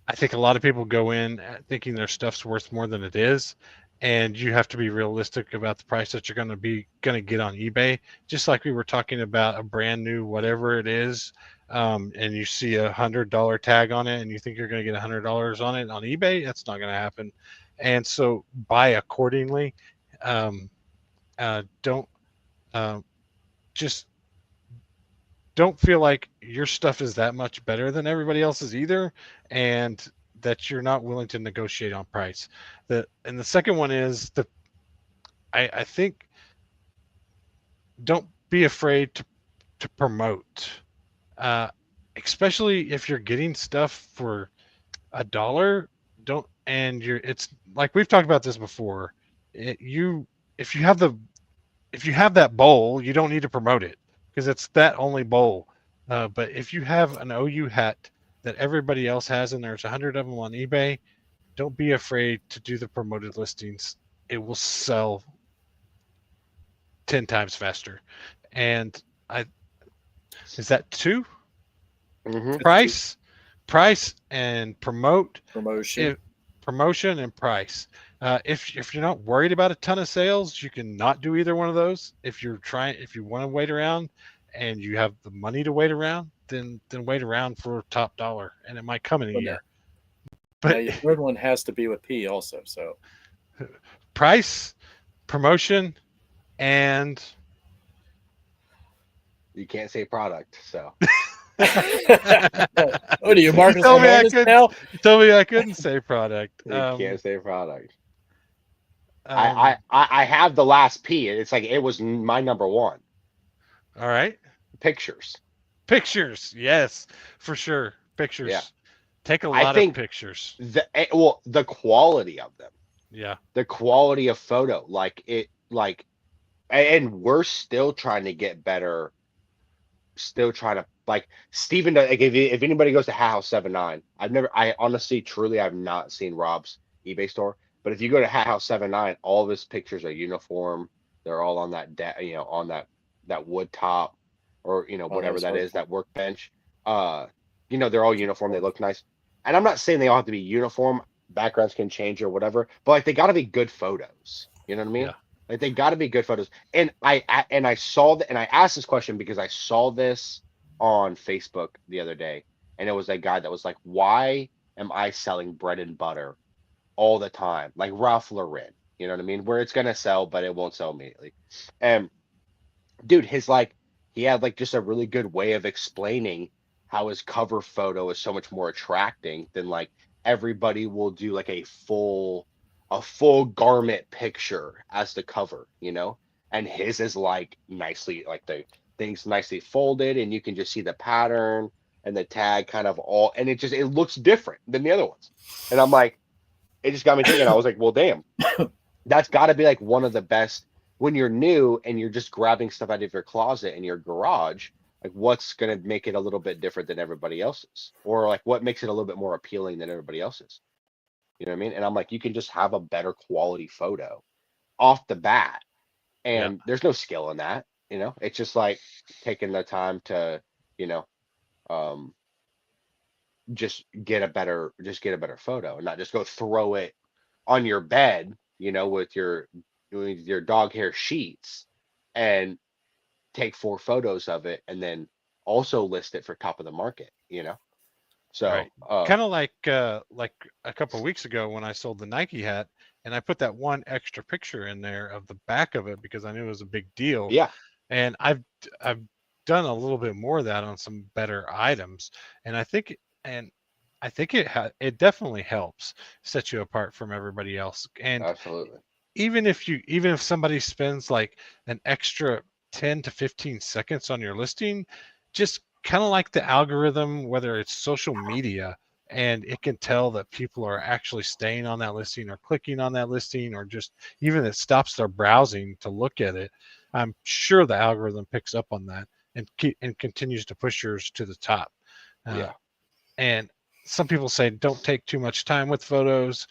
I think a lot of people go in thinking their stuff's worth more than it is, and you have to be realistic about the price that you're going to get on eBay. Just like we were talking about a brand new whatever it is, and you see $100 tag on it, and you think you're going to get $100 on it on eBay. That's not going to happen, and so buy accordingly. Don't just don't feel like your stuff is that much better than everybody else's either, and that you're not willing to negotiate on price. And the second one is I think don't be afraid to promote, especially if you're getting stuff for $1. Don't and you're it's like we've talked about this before. If you have that bowl, you don't need to promote it because it's that only bowl. But if you have an OU hat that everybody else has and there's 100 of them on eBay, don't be afraid to do the promoted listings. It will sell 10 times faster. And is that two? Mm-hmm. Price and Promotion. promotion and price. If you're not worried about a ton of sales, you can not do either one of those. If you want to wait around and you have the money to wait around, then wait around for top dollar, and it might come in a Well, year. Now, But your third one has to be with P also. So price, promotion, and You can't say product, so what are you, Marcus Tell me I Lemonis could- now? you told me I couldn't say product. you can't say product. Um, I have the last P. It's like it was my number one. all right. Pictures. Pictures, yes, for sure. Pictures. Yeah. Take a I lot of think pictures. The quality of them, Yeah. the quality of photo, and we're still trying to get better. Still trying to like Steven. Like if anybody goes to hathouse 79, I honestly, truly, I've not seen Rob's eBay store. But if you go to hathouse 79, all of his pictures are uniform. They're all on that on that wood top. or whatever that's that is, hurtful. that workbench. They're all uniform. They look nice, and I'm not saying they all have to be uniform. Backgrounds can change or whatever, but like they got to be good photos. You know what I mean? Yeah. Like they got to be good photos. And I saw that, and I asked this question because I saw this on Facebook the other day, and it was a guy that was like, "Why am I selling bread and butter all the time, like Ralph Lauren?" You know what I mean? Where it's gonna sell, but it won't sell immediately. And dude, he had like just a really good way of explaining how his cover photo is so much more attracting than like everybody will do like a full garment picture as the cover, and his is like nicely, like the things nicely folded, and you can just see the pattern and the tag kind of all, and it looks different than the other ones. And I'm like, it just got me thinking. I was like, well, damn, that's got to be like one of the best when you're new and you're just grabbing stuff out of your closet in your garage. Like, what's going to make it a little bit different than everybody else's, or like what makes it a little bit more appealing than everybody else's? You know what I mean? And I'm like, you can just have a better quality photo off the bat, and there's no skill in that. It's just like taking the time to, um, just get a better photo, and not just go throw it on your bed, with your dog hair sheets, and take 4 photos of it, and then also list it for top of the market. So Right. Kind of like a couple of weeks ago when I sold the Nike hat, and I put that one extra picture in there of the back of it because I knew it was a big deal. yeah, And I've done a little bit more of that on some better items, and I think it definitely helps set you apart from everybody else. And absolutely. even if somebody spends like an extra 10 to 15 seconds on your listing, just kind of like the algorithm, whether it's social media, and it can tell that people are actually staying on that listing or clicking on that listing, or just even it stops their browsing to look at it. I'm sure the algorithm picks up on that and continues to push yours to the top. Yeah. And some people say don't take too much time with photos.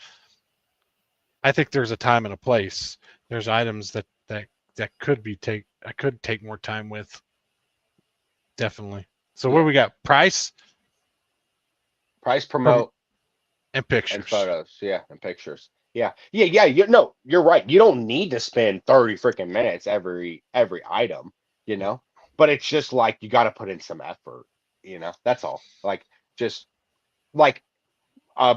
I think there's a time and a place. There's items that could take more time with. Definitely. So what do we got? Price, Promote, and pictures. and photos. Yeah, and pictures. Yeah. You're right. You don't need to spend 30 freaking minutes every item, but it's just like you got to put in some effort, That's all. Like, just like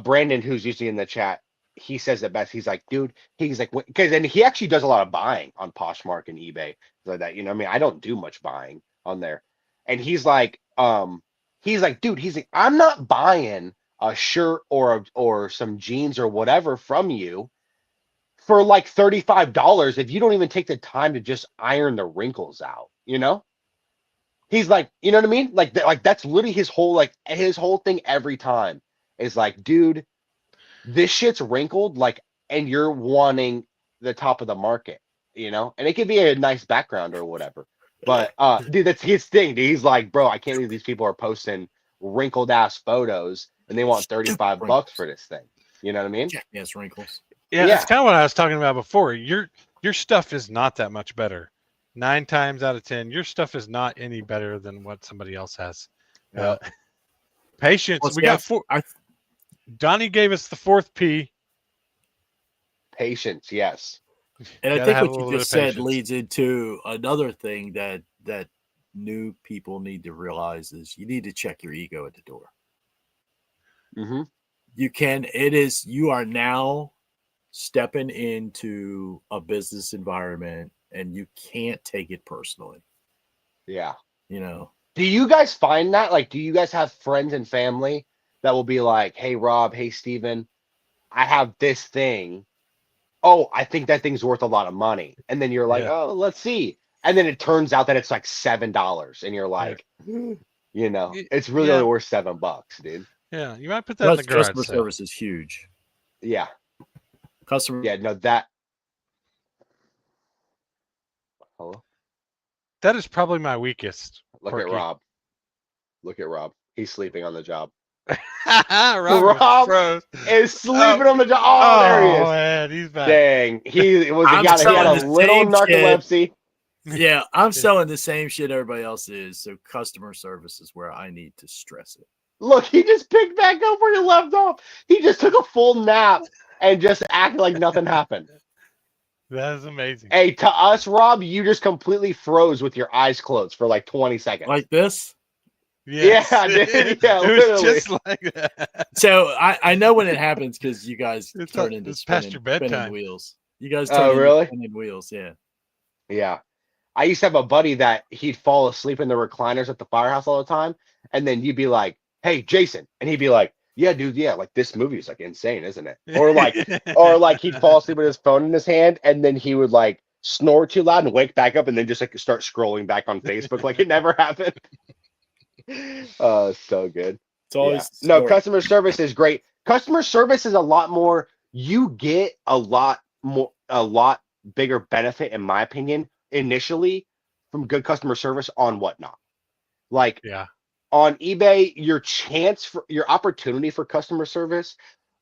Brandon, who's usually in the chat, he says it best. He's like, dude, because and he actually does a lot of buying on Poshmark and eBay like that. I mean, I don't do much buying on there, and he's like, dude, I'm not buying a shirt or some jeans or whatever from you for like $35 if you don't even take the time to just iron the wrinkles out. He's like, you know what I mean? Like that's literally his whole thing every time is like, dude, this shit's wrinkled, like, and you're wanting the top of the market, and it could be a nice background or whatever. But dude, that's his thing. Dude. He's like, bro, I can't believe these people are posting wrinkled ass photos and they want $35 for this thing. You know what I mean? Yes, wrinkles. Yeah, that's kind of what I was talking about before. Your stuff is not that much better. 9 times out of 10, your stuff is not any better than what somebody else has. Patience. Well, we got 4. Donnie gave us the 4th P. Patience, yes. And I Gotta think have a what you little bit just of said patience. leads into another thing that new people need to realize is you need to check your ego at the door. Mm-hmm. You are now stepping into a business environment and you can't take it personally. Yeah. Do you guys find that? Like, do you guys have friends and family that will be like, hey, Rob, hey, Steven, I have this thing. Oh, I think that thing's worth a lot of money. And then you're like, oh, let's see. And then it turns out that it's like $7. And you're like, it's really only worth $7, dude. Yeah, you might put that in the garage customer sale. service is huge. Yeah. Customer. Yeah, no, that. Hello? That is probably my weakest. Look at Rob. He's sleeping on the job. Rob is sleeping on the job. Oh, there he is. Man, he's back. Dang, he had a little telling the narcolepsy. Yeah, I'm selling the same shit everybody else is. So customer service is where I need to stress it. Look, he just picked back up where you left off. He just took a full nap and just acted like nothing happened. That is amazing. Hey, to us, Rob, you just completely froze with your eyes closed for like 20 seconds. Like this. Yes. Yeah, dude, yeah, it was literally. just like that. So I know when it happens because you guys It's turn not- into it's past spinning, your spinning bedtime. wheels. You guys Oh, turn into really? spinning wheels. Yeah. Yeah. I used to have a buddy that he'd fall asleep in the recliners at the firehouse all the time. And then you'd be like, hey, Jason. And he'd be like, yeah, dude, yeah, like this movie is like insane, isn't it? Or like he'd fall asleep with his phone in his hand and then he would like snore too loud and wake back up and then just like start scrolling back on Facebook like it never happened. So good. It's always No, snoring. customer service is great. Customer service is a lot more, you get a lot bigger benefit, in my opinion, initially from good customer service on Whatnot. Like Yeah. on eBay, your opportunity for customer service,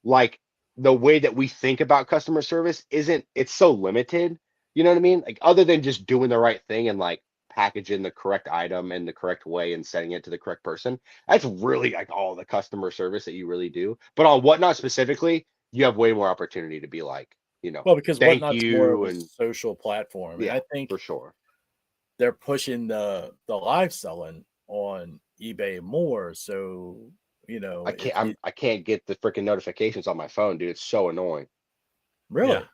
like the way that we think about customer service it's so limited. You know what I mean? Like other than just doing the right thing and like packaging the correct item in the correct way and sending it to the correct person. That's really like all the customer service that you really do. But on Whatnot specifically, you have way more opportunity to be like, Well, because thank Whatnot's more of you a and social platform. And yeah, I think for sure. they're pushing the live selling on eBay more. So, I can't get the freaking notifications on my phone, dude. It's so annoying. really. Yeah. I get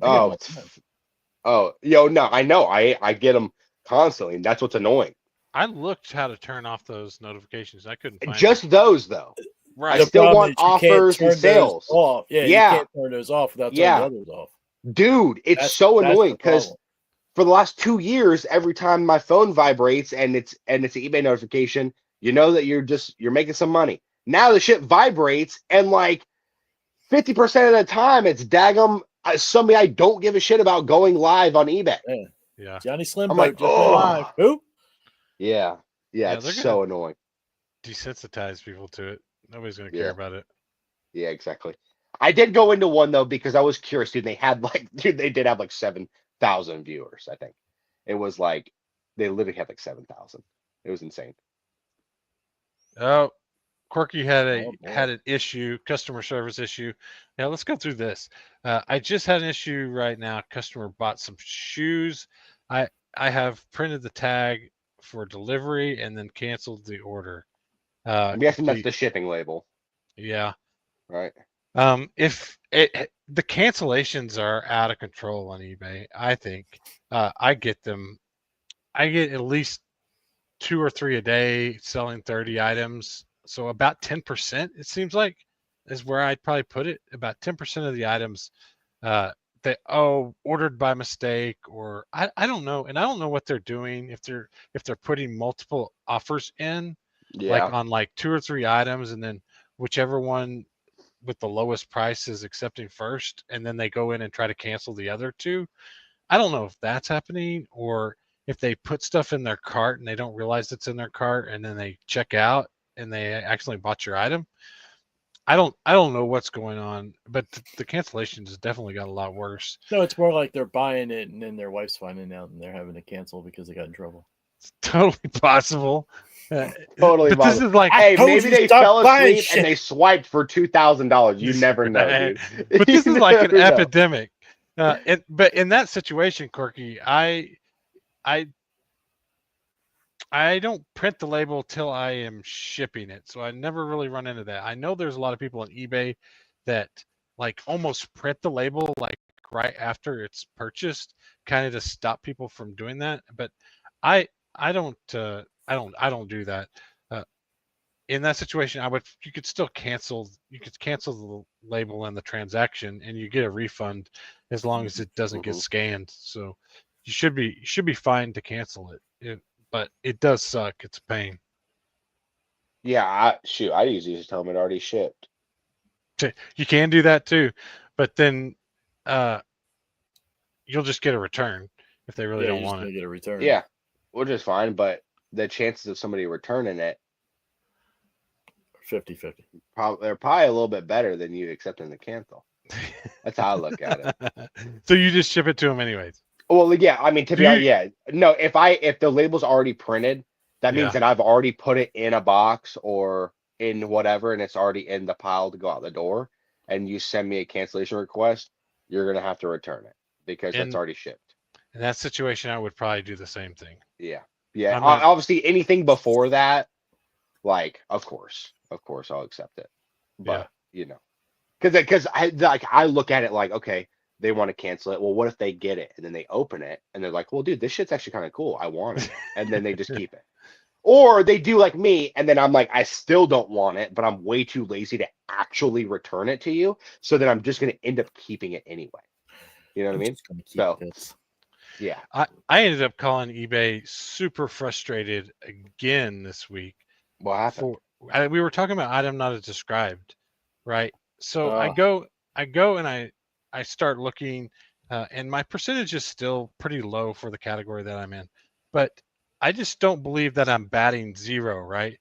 Oh, them all the time. no, I know. I get them constantly, and that's what's annoying. I looked how to turn off those notifications. I couldn't find Just them. those though. Right. I The still problem want is you can't offers turn and those sales. off. Yeah, Yeah. you can't turn those off without turning Yeah. the others off. Dude, it's That's so the annoying because problem. for the last 2 years, every time my phone vibrates and it's an eBay notification, you know that you're making some money. Now the shit vibrates and like 50% of the time it's daggum somebody I don't give a shit about going live on eBay. Yeah. Yeah. Johnny Slim I'm Boat like, just went live. oh, Who? yeah, Yeah, it's they're so annoying. Desensitize people to it. Nobody's gonna Yeah. care about it. Yeah, exactly. I did go into one though because I was curious, dude. They did have like 7,000 viewers. I think it was like they literally had like 7,000. It was insane. Oh, Quirky had Oh, boy. an issue, customer service issue. Now let's go through this. I just had an issue right now. Customer bought some shoes. I have printed the tag for delivery and then canceled the order. I'm guessing that's Complete. the shipping label, Yeah. right? If the cancellations are out of control on eBay, I think I get them. I get at least 2 or 3 a day selling 30 items. So about 10%, it seems like, is where I'd probably put it. About 10% of the items they ordered by mistake, or I don't know, and I don't know what they're doing if they're putting multiple offers in, Yeah. like on like 2 or 3 items, and then whichever one with the lowest price is accepting first, and then they go in and try to cancel the other 2. I don't know if that's happening, or if they put stuff in their cart and they don't realize it's in their cart, and then they check out and they accidentally bought your item. I don't know what's going on, but the cancellations definitely got a lot worse. No, it's more like they're buying it and then their wife's finding out and they're having to cancel because they got in trouble. It's totally possible. Totally But this possible. is like, Hey, told maybe you they stop fell buying asleep shit. and they swiped for $2,000. You never know, dude. but this You is like an never know. epidemic. But in that situation, Corky, I don't print the label till I am shipping it, so I never really run into that. I know there's a lot of people on eBay that like almost print the label like right after it's purchased, kind of to stop people from doing that. But I don't do that. In that situation, you could still cancel. You could cancel the label and the transaction, and you get a refund as long as it doesn't get scanned. So you should be fine to cancel it. But it does suck. It's a pain. Yeah, I usually just tell them it already shipped. You can do that too, but then you'll just get a return if they really Yeah, don't you're just want gonna it. get a return. Yeah, which is fine, but the chances of somebody returning it 50-50. they're probably a little bit better than you accepting the cancel. That's how I look at it. So you just ship it to them anyways. Well, yeah, I mean, to Do be honest, you? yeah. No, if the label's already printed, that means Yeah. that I've already put it in a box or in whatever, and it's already in the pile to go out the door, and you send me a cancellation request, you're gonna have to return it because that's In already shipped. in that situation, I would probably do the same thing. Yeah. Yeah. I'm not. Obviously, anything before that, like, of course, I'll accept it. Yeah. But because I look at it like, okay, they want to cancel it. Well, what if they get it and then they open it and they're like, well, dude, this shit's actually kind of cool. I want it, and then they just keep it. Or they do like me, and then I'm like, I still don't want it, but I'm way too lazy to actually return it to you. So then I'm just gonna end up keeping it anyway. You know what I I'm mean? just gonna keep So this. yeah. I ended up calling eBay super frustrated again this week. What happened? We were talking about item not as described, right? So I Oh. go and I start looking, and my percentage is still pretty low for the category that I'm in, but I just don't believe that I'm batting zero, right?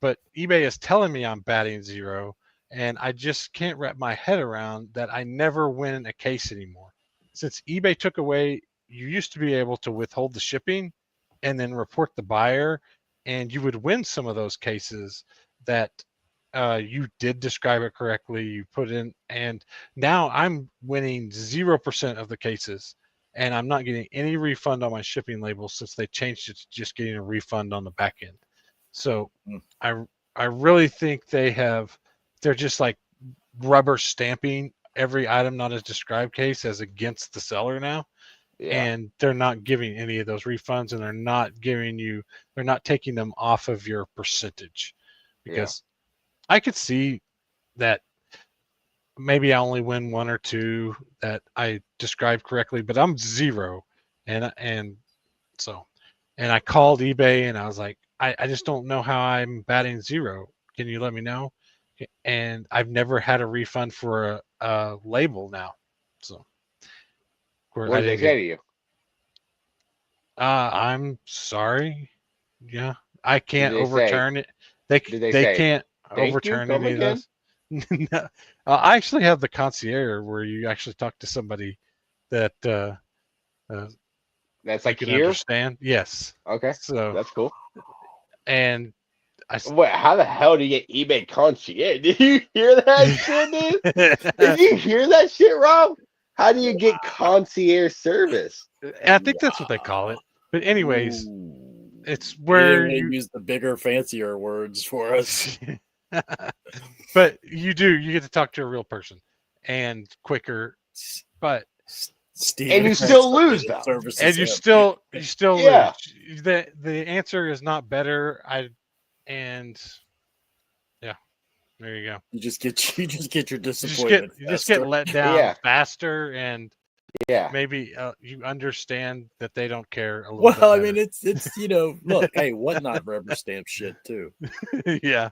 But eBay is telling me I'm batting zero, and I just can't wrap my head around that I never win a case anymore. Since eBay took away, you used to be able to withhold the shipping and then report the buyer, and you would win some of those cases that you did describe it correctly, you put in, and now I'm winning 0% of the cases, and I'm not getting any refund on my shipping label since they changed it to just getting a refund on the back end. So Mm. I really think they're just like rubber stamping every item not as described case as against the seller now, Yeah. and they're not giving any of those refunds, and they're not taking them off of your percentage, because I could see that maybe I only win one or two that I described correctly, but I'm zero, and so, and I called eBay and I was like, I just don't know how I'm batting zero. Can you let me know? And I've never had a refund for a label now, so where What I did they didn't say get. to you? I'm sorry. Yeah, I Did can't they say? overturn it. Did they They say? can't Thank you. overturn Come any of again. those. No. I actually have the concierge where you actually talk to somebody that uh, That's you like can here. understand. Yes. Okay, So, that's cool. and Wait, how the hell do you get eBay concierge? Did you hear that shit, dude? Did you hear that shit, Rob? How do you get concierge service? I think that's what they call it. But anyways, Ooh. it's They didn't where want to you. use the bigger, fancier words for us. But you get to talk to a real person and quicker. But And Steven you still lose translated though. and services you him. still lose. Yeah. The answer is not better. And yeah, there you go. You just get your You disappointment. you just get faster. let down Yeah. faster, and Yeah. maybe you understand that they don't care a little Well, I bit mean, it's look, hey, what not rubber stamp shit too. better. Yeah.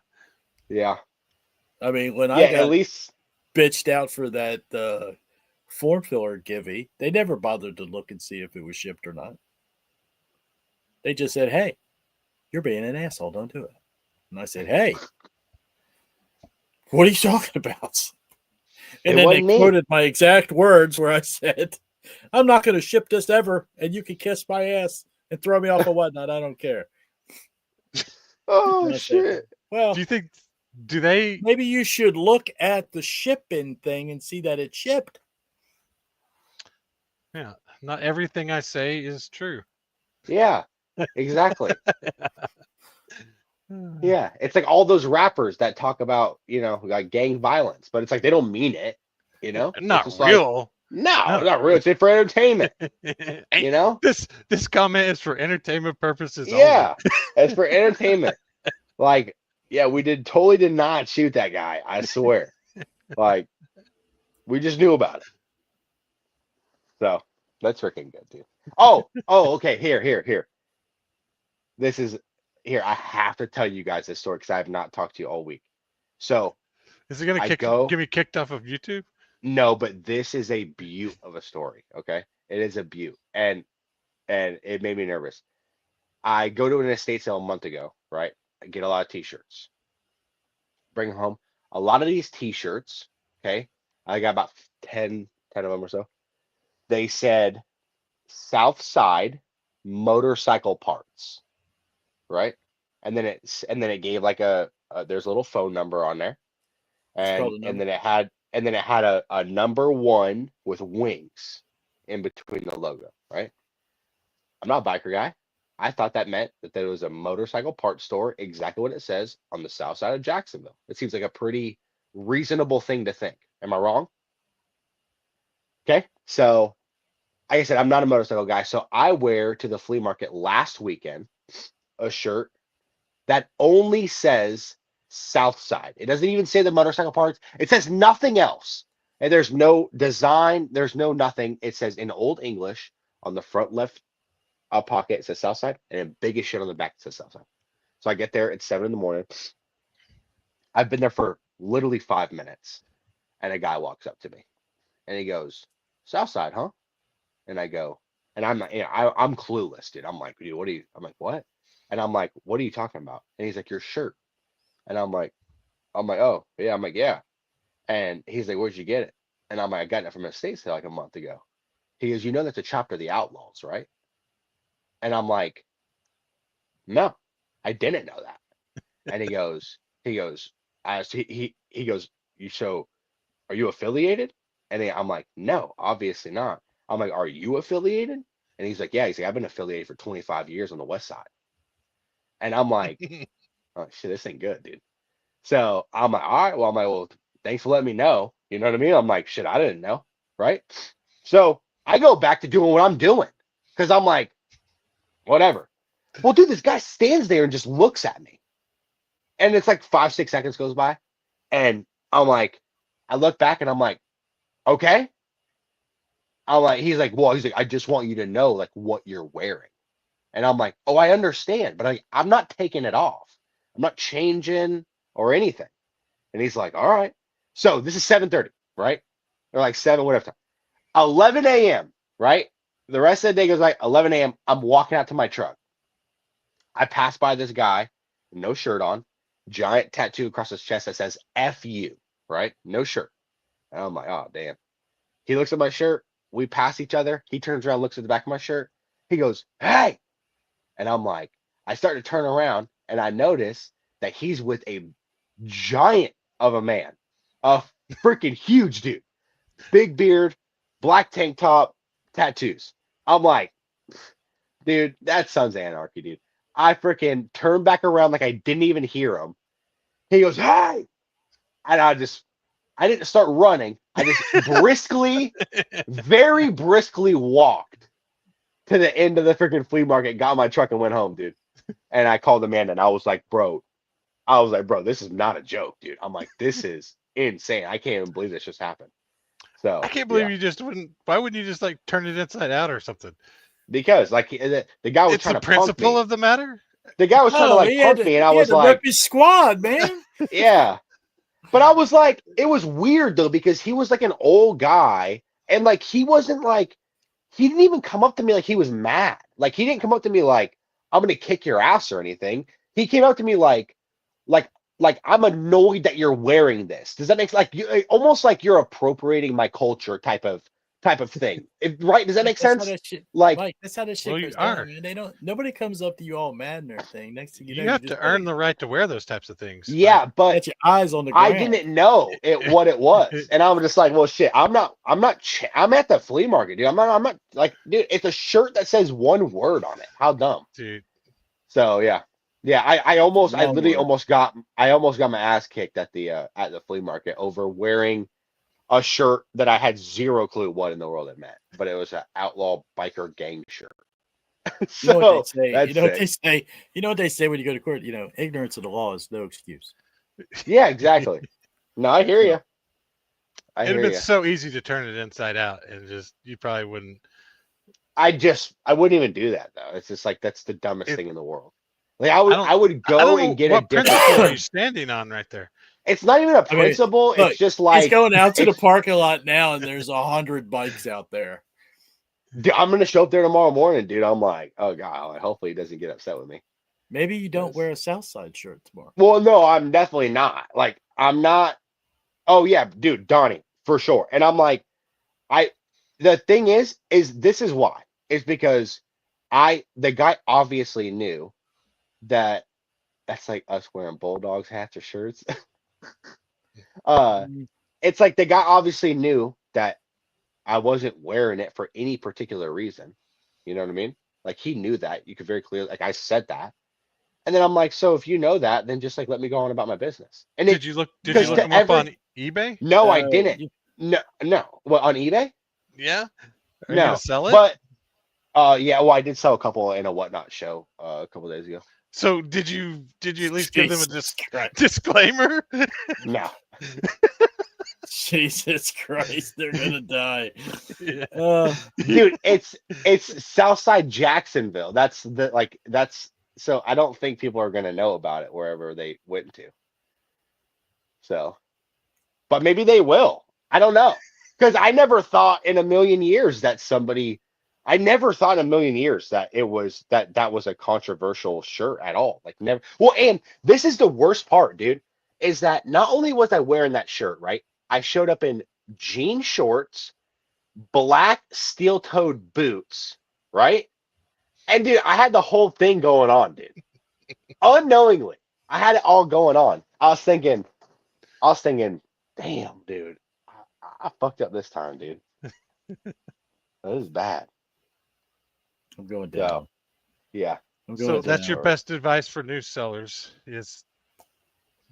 Yeah. I mean, when Yeah. I At got least. bitched out for that form filler givey, they never bothered to look and see if it was shipped or not. They just said, "Hey, you're being an asshole. Don't do it." And I said, "Hey, what are you talking about?" And It then they wasn't me. quoted my exact words where I said, "I'm not going to ship this ever, and you can kiss my ass and throw me off a whatnot. I don't care." Oh And I said, shit. well, Do you think? Do they? maybe you should look at the shipping thing and see that it's shipped. Yeah. Not everything I say is true. Yeah. Exactly. Yeah. It's like all those rappers that talk about, like gang violence, but it's like they don't mean it, It's Not just like, real. no, No. not real. It's for entertainment, This comment is for entertainment purposes Yeah. It's for entertainment. Like, yeah, we totally did not shoot that guy. I swear. Like, we just knew about it. So that's freaking good, dude. Oh, okay. Here. This is here. I have to tell you guys this story because I have not talked to you all week. So Is it going I to go. get me kicked off of YouTube? No, but this is a beaut of a story. Okay, it is a beaut, and it made me nervous. I go to an estate sale a month ago, right? I get a lot of t-shirts. Bring them home. A lot of these t-shirts, okay, I got about 10 of them or so. They said South Side motorcycle parts, right? And then it gave like there's a little phone number on there, Spelled and a and number. then it had a number 1 with wings in between the logo, right? I'm not a biker guy. I thought that meant that there was a motorcycle parts store, exactly what it says, on the south side of Jacksonville. It seems like a pretty reasonable thing to think. Am I wrong? Okay, so like I said, I'm not a motorcycle guy, so I wear to the flea market last weekend a shirt that only says South Side. It doesn't even say the motorcycle parts. It says nothing else. And there's no design, there's no nothing. It says in Old English on the front left pocket, it says South Side, and then biggest shit on the back, it says South Side. So I get there at 7 in the morning. I've been there for literally 5 minutes, and a guy walks up to me, and he goes, "South Side, huh?" And I go, and I'm not, I'm clueless, dude. I'm like, dude, what are you? I'm like, what? And I'm like, what are you talking about? And he's like, your shirt. And I'm like, oh yeah. I'm like, yeah. And he's like, where'd you get it? And I'm like, I got it from a estate sale like a month ago. He goes, you know that's a chapter of the Outlaws, right? And I'm like, no, I didn't know that. And he goes, he goes, so are you affiliated? And I'm like, no, obviously not. I'm like, are you affiliated? And he's like, yeah. He's like, I've been affiliated for 25 years on the West Side. And I'm like, oh shit, this ain't good, dude. So I'm like, all right, well, well, thanks for letting me know. You know what I mean? I'm like, shit, I didn't know, right? So I go back to doing what I'm doing because I'm like, whatever. Well, dude, this guy stands there and just looks at me. And it's like 5-6 seconds goes by. And I'm like, I look back and I'm like, okay. I'm like, he's like, I just want you to know like what you're wearing. And I'm like, oh, I understand, but I'm not taking it off. I'm not changing or anything. And he's like, all right. So this is 7:30, right? Or like 7, whatever time. 11 a.m., right? The rest of the day goes like 11 a.m. I'm walking out to my truck. I pass by this guy, no shirt on, giant tattoo across his chest that says F you, right? No shirt. And I'm like, oh, damn. He looks at my shirt. We pass each other. He turns around, looks at the back of my shirt. He goes, hey. And I'm like, I start to turn around and I notice that he's with a giant of a man, a freaking huge dude, big beard, black tank top, tattoos. I'm like, dude, that sounds anarchy, dude. I freaking turned back around like I didn't even hear him. He goes, hey. And I didn't start running. I just briskly, very briskly walked to the end of the freaking flea market, got my truck and went home, dude. And I called Amanda and I was like, bro, this is not a joke, dude. I'm like, this is insane. I can't even believe this just happened. So I can't believe yeah. you just wouldn't. Why wouldn't you just like turn it inside out or something? Because like the guy was It's trying the to punk principle me. of the matter. The guy was trying to Oh, like punk me, and I he had was to like, rep his squad, man. yeah. But I was like, it was weird though, because he was like an old guy, and like he didn't even come up to me like he was mad. Like he didn't come up to me like, I'm gonna kick your ass or anything. He came up to me like I'm annoyed that you're wearing this. Does that make like you almost like you're appropriating my culture type of thing? Right? Does that make That's how sense? that shit, Like, Mike. That's how that shit Well, you goes down, are. man. Nobody comes up to you all mad and everything. Next thing you know, You have just to earn the right to wear those types of things. yeah, but got your eyes on the I ground. didn't know what it was, and I'm just like, well, shit. I'm at the flea market, dude. I'm not like, dude. It's a shirt that says one word on it. How dumb. Dude, So yeah, I One literally word. almost got my ass kicked at the flea market over wearing a shirt that I had zero clue what in the world it meant, but it was an outlaw biker gang shirt. You know what they So say. that's You know what sick. they say. You know what they say when you go to court. Ignorance of the law is no excuse. Yeah, exactly. No, I hear you. I it'd hear have been you. so easy to turn it inside out and just you probably wouldn't. I wouldn't even do that though. It's just like that's the dumbest It- thing in the world. Like I I would I go don't know and get a what different principle are you shirt. standing on right there. It's not even a I mean, principle. look, It's just He's like going out to the it's- parking lot now, and there's 100 bikes out there. dude, I'm gonna show up there tomorrow morning, dude. I'm like, oh god, hopefully he doesn't get upset with me. Maybe you don't Yes. wear a Southside shirt tomorrow. Well, no, I'm definitely not. Like, I'm not. Oh yeah, dude, Donnie, for sure. And I'm like, the thing is this is why. is because the guy obviously knew that that's like us wearing Bulldogs hats or shirts. It's like the guy obviously knew that I wasn't wearing it for any particular reason. You know what I mean? Like he knew that. You could very clearly, like I said that. And then I'm like, so if you know that, then just like let me go on about my business. And Did you look? Did you because look to them up every on eBay? no, I didn't. You- No, no. What on eBay? Yeah. Are you No. gonna sell it? But yeah, well, I did sell a couple in a whatnot show a couple days ago. So did you at least give them a Jesus Christ. disclaimer? No. Jesus Christ, they're gonna die. Yeah. Dude, it's Southside Jacksonville. That's so I don't think people are gonna know about it wherever they went to. So, but maybe they will. I don't know. Because I never thought in a million years that I never thought in a million years that it was that was a controversial shirt at all. Like never. Well, and this is the worst part, dude, is that not only was I wearing that shirt, right? I showed up in jean shorts, black steel-toed boots, right? And dude, I had the whole thing going on, dude. Unknowingly, I had it all going on. I was thinking, damn, dude, I fucked up this time, dude. This is bad. I'm going down. So, yeah. I'm going So that's down. your best advice for new sellers is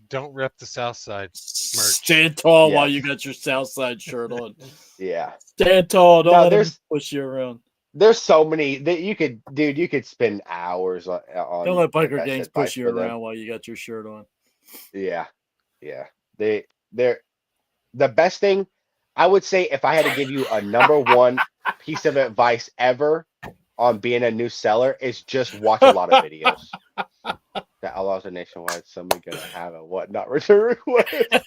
don't rep the South Side merch. Stand tall while Yes. you got your Southside shirt on. Yeah. Stand tall. Don't No, let them there's push you around. there's so many that you could spend hours on Don't let biker best gangs advice push you for them. around while you got your shirt on. Yeah. Yeah. They're the best thing I would say if I had to give you a number one piece of advice ever on being a new seller is just watch a lot of videos. That allows a nationwide somebody gonna have a whatnot return request.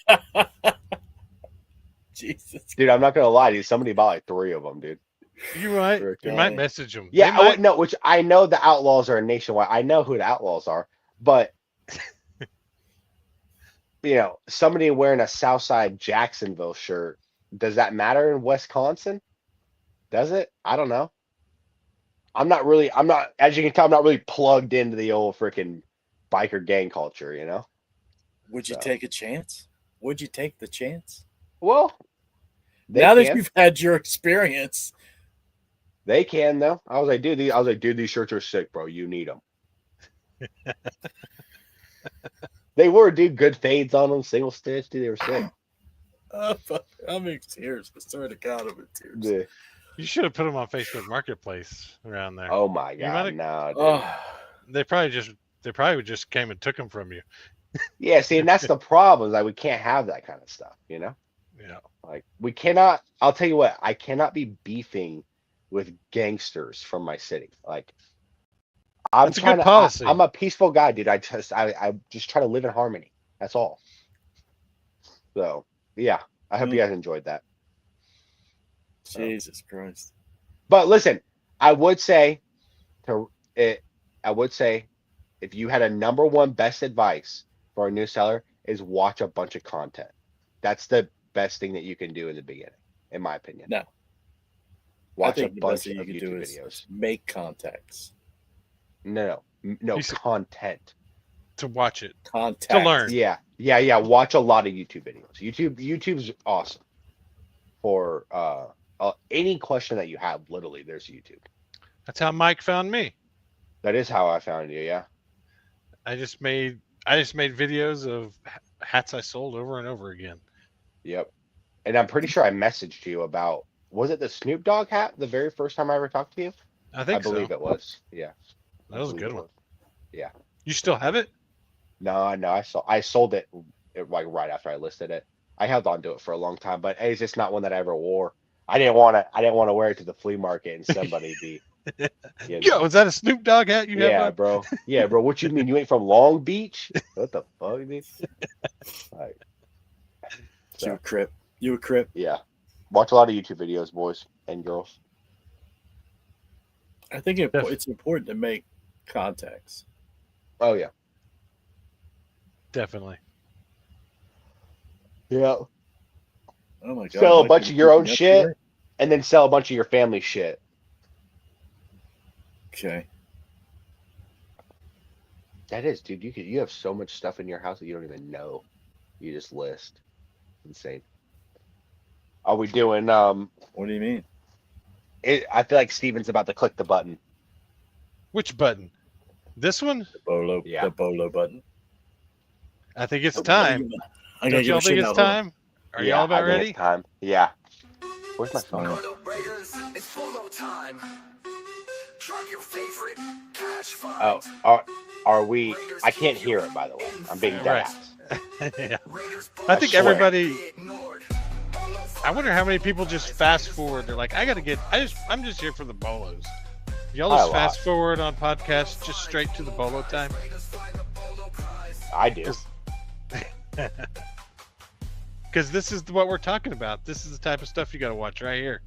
Jesus. Dude, I'm not gonna lie to you. Somebody bought like 3 of them, dude. You might Okay. message them. Yeah, no, which I know the Outlaws are nationwide. I know who the Outlaws are, but somebody wearing a Southside Jacksonville shirt, does that matter in Wisconsin? Does it? I don't know. I'm not, as you can tell, I'm not really plugged into the old freaking biker gang culture, Would you So. take a chance? Would you take the chance? Well, Now can. that you've had your experience, They can though. I was like, dude, these shirts are sick, bro. You need them. They were, dude. Good fades on them, single stitch, dude. They were sick. I'm in tears. I swear to God, I'm in tears. Yeah. You should have put them on Facebook Marketplace around there. Oh my You god, mighta- no, dude. Oh, They probably just came and took them from you. Yeah, see, and that's the problem. Like, we can't have that kind of stuff, Yeah. Like, we cannot. I'll tell you what. I cannot be beefing with gangsters from my city. Like, I'm That's a trying good to. policy. I'm a peaceful guy, dude. I just try to live in harmony. That's all. So yeah, I hope you guys enjoyed that. Jesus Christ. But listen, I would say if you had a number one best advice for a new seller is watch a bunch of content. That's the best thing that you can do in the beginning, in my opinion. No. Watch I a think the bunch best thing of you can do YouTube is videos. make contacts. No, You said- content. To watch it. Contacts. To learn. Yeah. Watch a lot of YouTube videos. YouTube's awesome for any question that you have. Literally, there's YouTube. That's how Mike found me. That is how I found you. Yeah. I just made videos of hats I sold over and over again. Yep. And I'm pretty sure I messaged you about, was it the Snoop Dogg hat the very first time I ever talked to you? I think believe so. it was. Yeah. That was a I good believe it one. was. Yeah. You still have it? No, I sold it like right after I listed it. I held on to it for a long time, but it's just not one that I ever wore. I didn't want to wear it to the flea market and somebody be. Yo, is that a Snoop Dogg hat you have Yeah, on? bro. Yeah, bro. What you mean? You ain't from Long Beach? What the fuck, dude? Like, You a crip. You a crip. yeah. Watch a lot of YouTube videos, boys and girls. I think it's important to make contacts. Oh yeah. Definitely. Yeah. Oh my God. Sell a Mike, bunch you of your own freaking shit, yesterday? and then sell a bunch of your family shit. Okay. That is, dude. You have so much stuff in your house that you don't even know. You just list. Insane. Are we doing What do you mean? I feel like Steven's about to click the button. Which button? This one? Yeah. The bolo button. I think it's time. I gotta Don't give y'all a think shit it's out. Hold on. time? Are Yeah, y'all about I think ready? it's time. Yeah. Where's my phone? It's photo time. Drop your favorite catch Oh, find. are we? I can't hear it, by the way. I'm being dead Right. ass. Yeah. I I think swear. everybody. I wonder how many people just fast forward. They're like, I gotta get. I'm just here for the bolos. Y'all Probably just a lot. fast forward on podcasts just straight to the bolo time. I do. Because this is what we're talking about. This is the type of stuff you got to watch right here.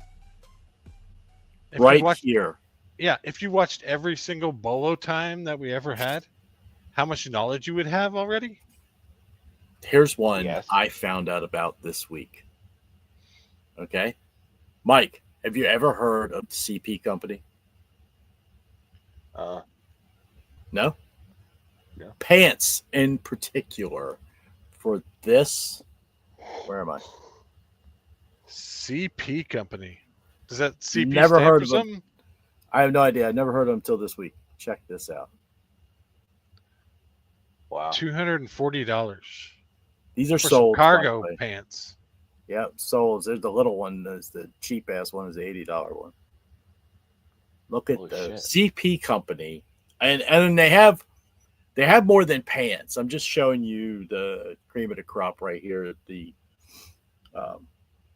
If you Right watched- here. Yeah, if you watched every single bolo time that we ever had, how much knowledge you would have already? Here's one Yes. I found out about this week. Okay. Mike, have you ever heard of the CP company? No? No. Pants in particular for this. Where am I? CP company. Does that CP Never stand heard for of them. something? I have no idea. I never heard of them until this week. Check this out. Wow. $240 These are for some sold. cargo pants. Yep, sold. There's the little one. There's the cheap ass one. Is the $80 one. Look at Holy the shit. CP company, and they have more than pants. I'm just showing you the cream of the crop right here. The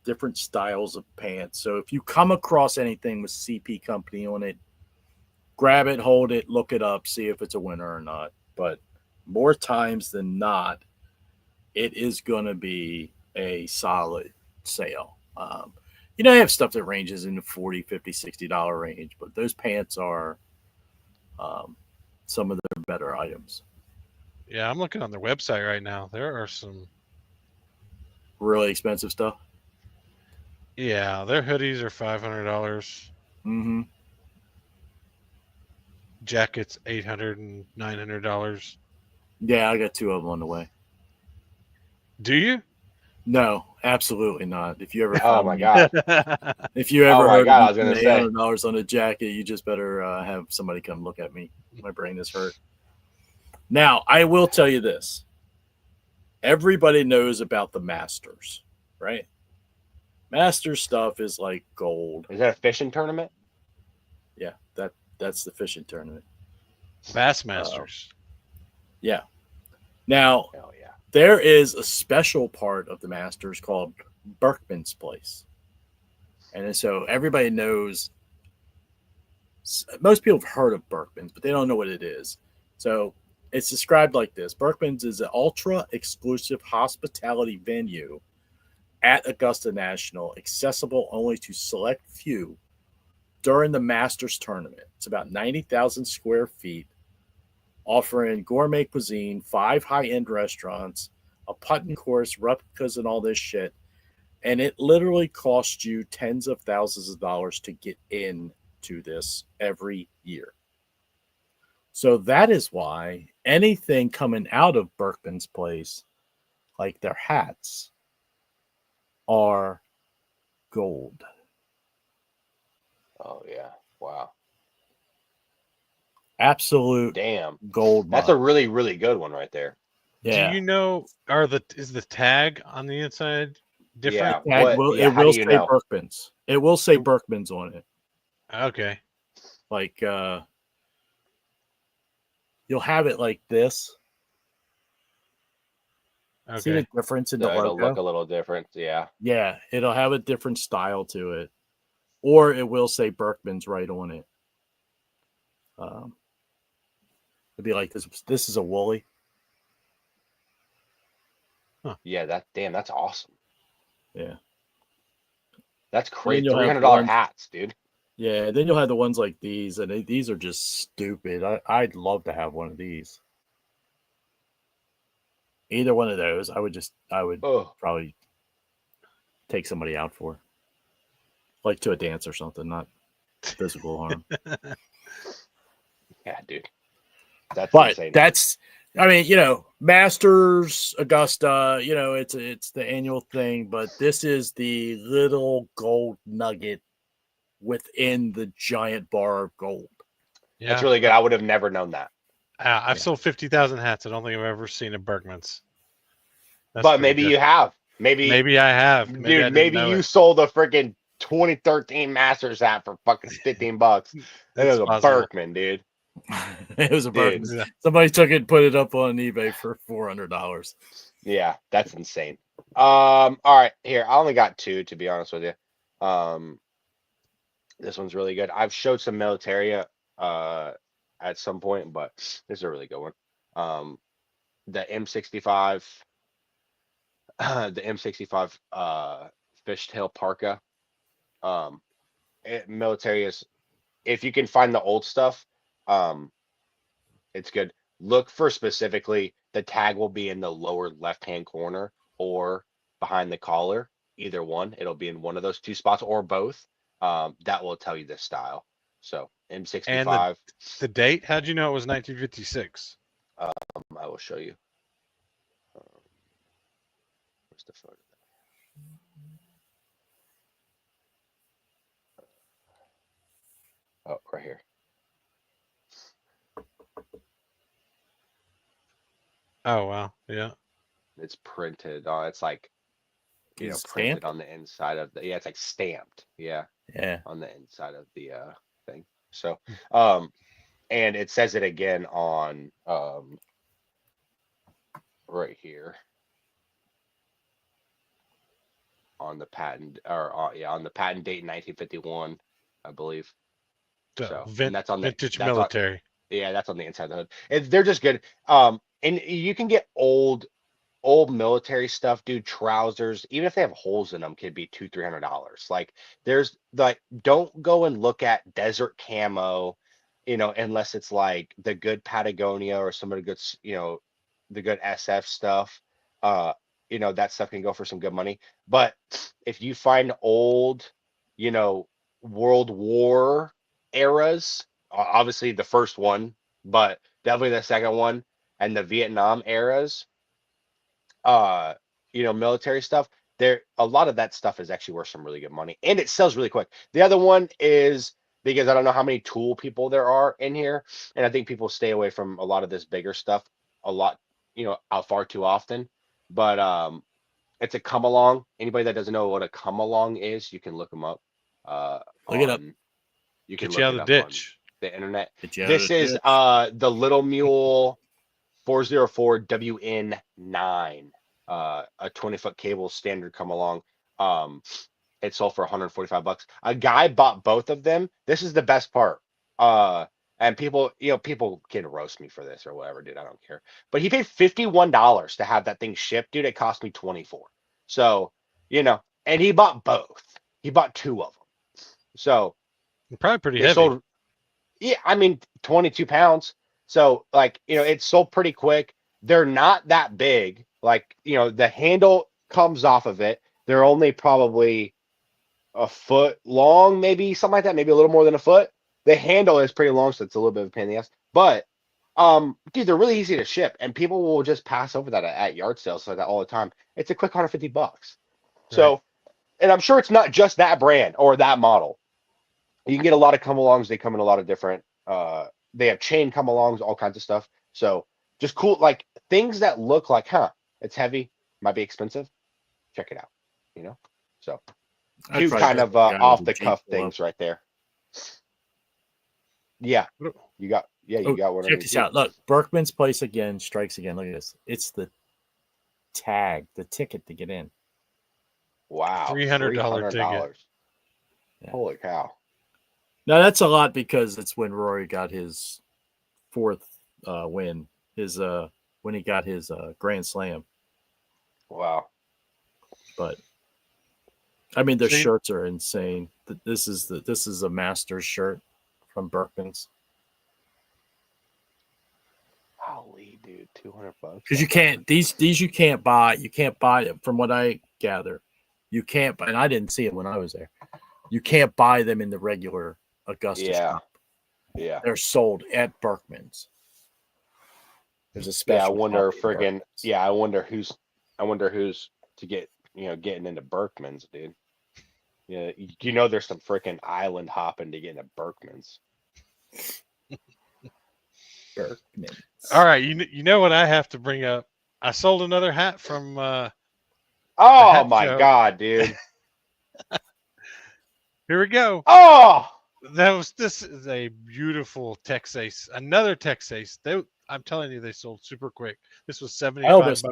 different styles of pants. So if you come across anything with CP company on it, grab it, hold it, look it up, see if it's a winner or not. But more times than not, it is going to be a solid sale. They have stuff that ranges in the $40, $50, $60 range, but those pants are some of their better items. Yeah, I'm looking on their website right now. There are some. Really expensive stuff. Yeah, their hoodies are $500. Mm-hmm. Jackets $800 and $900. Yeah, I got two of them on the way. Do you? No, absolutely not. If you ever, Oh my god. if you ever Oh my heard God, I of was gonna say. $800 on a jacket, you just better have somebody come look at me. My brain is hurt. Now, I will tell you this. Everybody knows about the Masters, right? Masters stuff is like gold. Is that a fishing tournament? Yeah, that's the fishing tournament. Bassmasters. Yeah. Now, Hell yeah. there is a special part of the Masters called Berkman's Place. And so everybody knows, most people have heard of Berkman's, but they don't know what it is. So it's described like this. Berkman's is an ultra-exclusive hospitality venue at Augusta National, accessible only to select few during the Masters tournament. It's about 90,000 square feet, offering gourmet cuisine, 5 high-end restaurants, a putting course, replicas, and all this shit. And it literally costs you tens of thousands of dollars to get into this every year. So that is why anything coming out of Berkman's Place, like their hats, are gold. Oh yeah. Wow. Absolute Damn. gold. That's a really, really good one right there. Yeah. Do you know? Is the tag on the inside different? Yeah. Tag What? it How will do you say know? Berkman's. It will say Berkman's on it. Okay. Like you'll have it like this. See the Okay. difference in the So it'll logo? look a little different. Yeah. Yeah, it'll have a different style to it. Or it will say Berkman's right on it. It'd be like this. This is a woolly. Yeah. That's awesome. Yeah. That's crazy. you'll have $300 one- hats, dude. Yeah, then you'll have the ones like these, and these are just stupid. I'd love to have one of these. Either one of those, I would Oh. probably take somebody out for. Like to a dance or something, not physical harm. Yeah, dude. That's But insane. that's, I mean, you know, Masters, Augusta, you know, it's the annual thing, but this is the little gold nugget within the giant bar of gold. That's Yeah, really good. I would have never known that. I've Yeah. sold 50,000 hats. I don't think I've ever seen a Bergman's. That's But pretty maybe good. you have. Maybe I have. Maybe I dude, didn't maybe know you it. sold a freaking 2013 Masters hat for fucking $15. And it It's was a possible. Berkman, dude. It was a Dude. Bergman's. Yeah. Somebody took it and put it up on eBay for $400. Yeah, that's insane. All right, here. I only got two, to be honest with you. This one's really good. I've showed some Militaria at some point, but this is a really good one. The M65 the M65 fishtail parka. Military is, if you can find the old stuff, it's good. Look for specifically the tag will be in the lower left hand corner or behind the collar. Either one, it'll be in one of those two spots or both. That will tell you the style. So M65. The date? How'd you know it was 1956? I will show you. Where's the photo? Oh, right here. Oh wow, yeah. It's printed on. It's like, you know, Is it printed stamped? on the inside of the. Yeah, it's like stamped. Yeah, Yeah. on the inside of the thing. So, and it says it again on right here on the patent, or yeah, on the patent date in 1951, I believe. So, and that's on the Vintage that's on, military. yeah, that's on the inside of the hood. They're just good. And you can get old military stuff, dude. Trousers, even if they have holes in them, could be $200-300. Like, there's like, don't go and look at desert camo, you know, unless it's like the good Patagonia or some of the good, you know, the good SF stuff. You know, that stuff can go for some good money. But if you find old, you know, World War eras, obviously the first one, but definitely the second one, and the Vietnam eras, you know, military stuff, there, a lot of that stuff is actually worth some really good money, and it sells really quick. The other one is, because I don't know how many tool people there are in here, and I think people stay away from a lot of this bigger stuff a lot, you know, out far too often. But it's a come along. Anybody that doesn't know what a come along is, you can look them up. Look it up. You can Get you look out it of the up on ditch. the internet. Get you out This of the is ditch. the Little Mule 404 WN9, a 20-foot cable standard come along. It sold for $145. A guy bought both of them. This is the best part. And people, you know, people can roast me for this or whatever, dude. I don't care. But he paid $51 to have that thing shipped, dude. It cost me 24. So, you know, and he bought both. He bought two of them. So Probably pretty they heavy. sold, yeah, I mean, 22 pounds. So, like, you know, it sold pretty quick. They're not that big. Like, you know, the handle comes off of it. They're only probably a foot long, maybe something like that, maybe a little more than a foot. The handle is pretty long, so it's a little bit of a pain in the ass. But, dude, they're really easy to ship, and people will just pass over that at yard sales like that all the time. It's a quick $150. So, and I'm sure it's not just that brand or that model. You can get a lot of come-alongs. They come in a lot of different. They have chain come-alongs, all kinds of stuff. So just cool, like things that look like, it's heavy, might be expensive. Check it out. You know. So I'd two probably kind go of with the guy with off the the Jeep cuff pull up. things right there. Yeah, you got. Yeah, you Oh, got one. check this out. Look, Berkman's place again strikes again. Look at this. It's the tag, the ticket to get in. Wow, $300 ticket. Yeah. Holy cow! Now that's a lot because it's when Rory got his fourth win. His when he got his Grand Slam. Wow. But I mean, their See? shirts are insane. This is a Masters shirt from Berkman's. Holy dude, $200. Because you can't these you can't buy. You can't buy it from what I gather. You can't, and I didn't see it when I was there. You can't buy them in the regular Augusta Yeah. shop. Yeah. They're sold at Berkman's. There's a special. Yeah, I wonder copy at friggin' Berkman's. yeah, I wonder who's to get getting into Berkman's, dude. Yeah, you know there's some freaking island hopping to get into Berkman's. Berkman's. All right, you know what I have to bring up? I sold another hat from the Oh hat my show. god, dude. Here we go. Oh This is a beautiful Texas, another Texas. I'm telling you, they sold super quick. This was 75 bucks.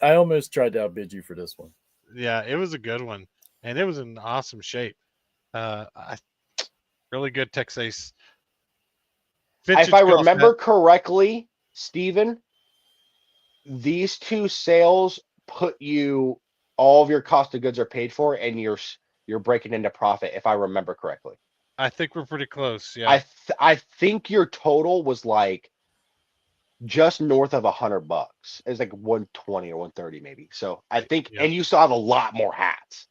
I almost tried to outbid you for this one. Yeah, it was a good one, and it was in awesome shape. Really good Texas. if I remember correctly, Steven, these two sales put you all of your cost of goods are paid for, and you're breaking into profit. If I remember correctly, I think we're pretty close. Yeah, I think your total was like just north of $100. It's like 120 or 130 maybe. So I think, Yeah. and you still have a lot more hats.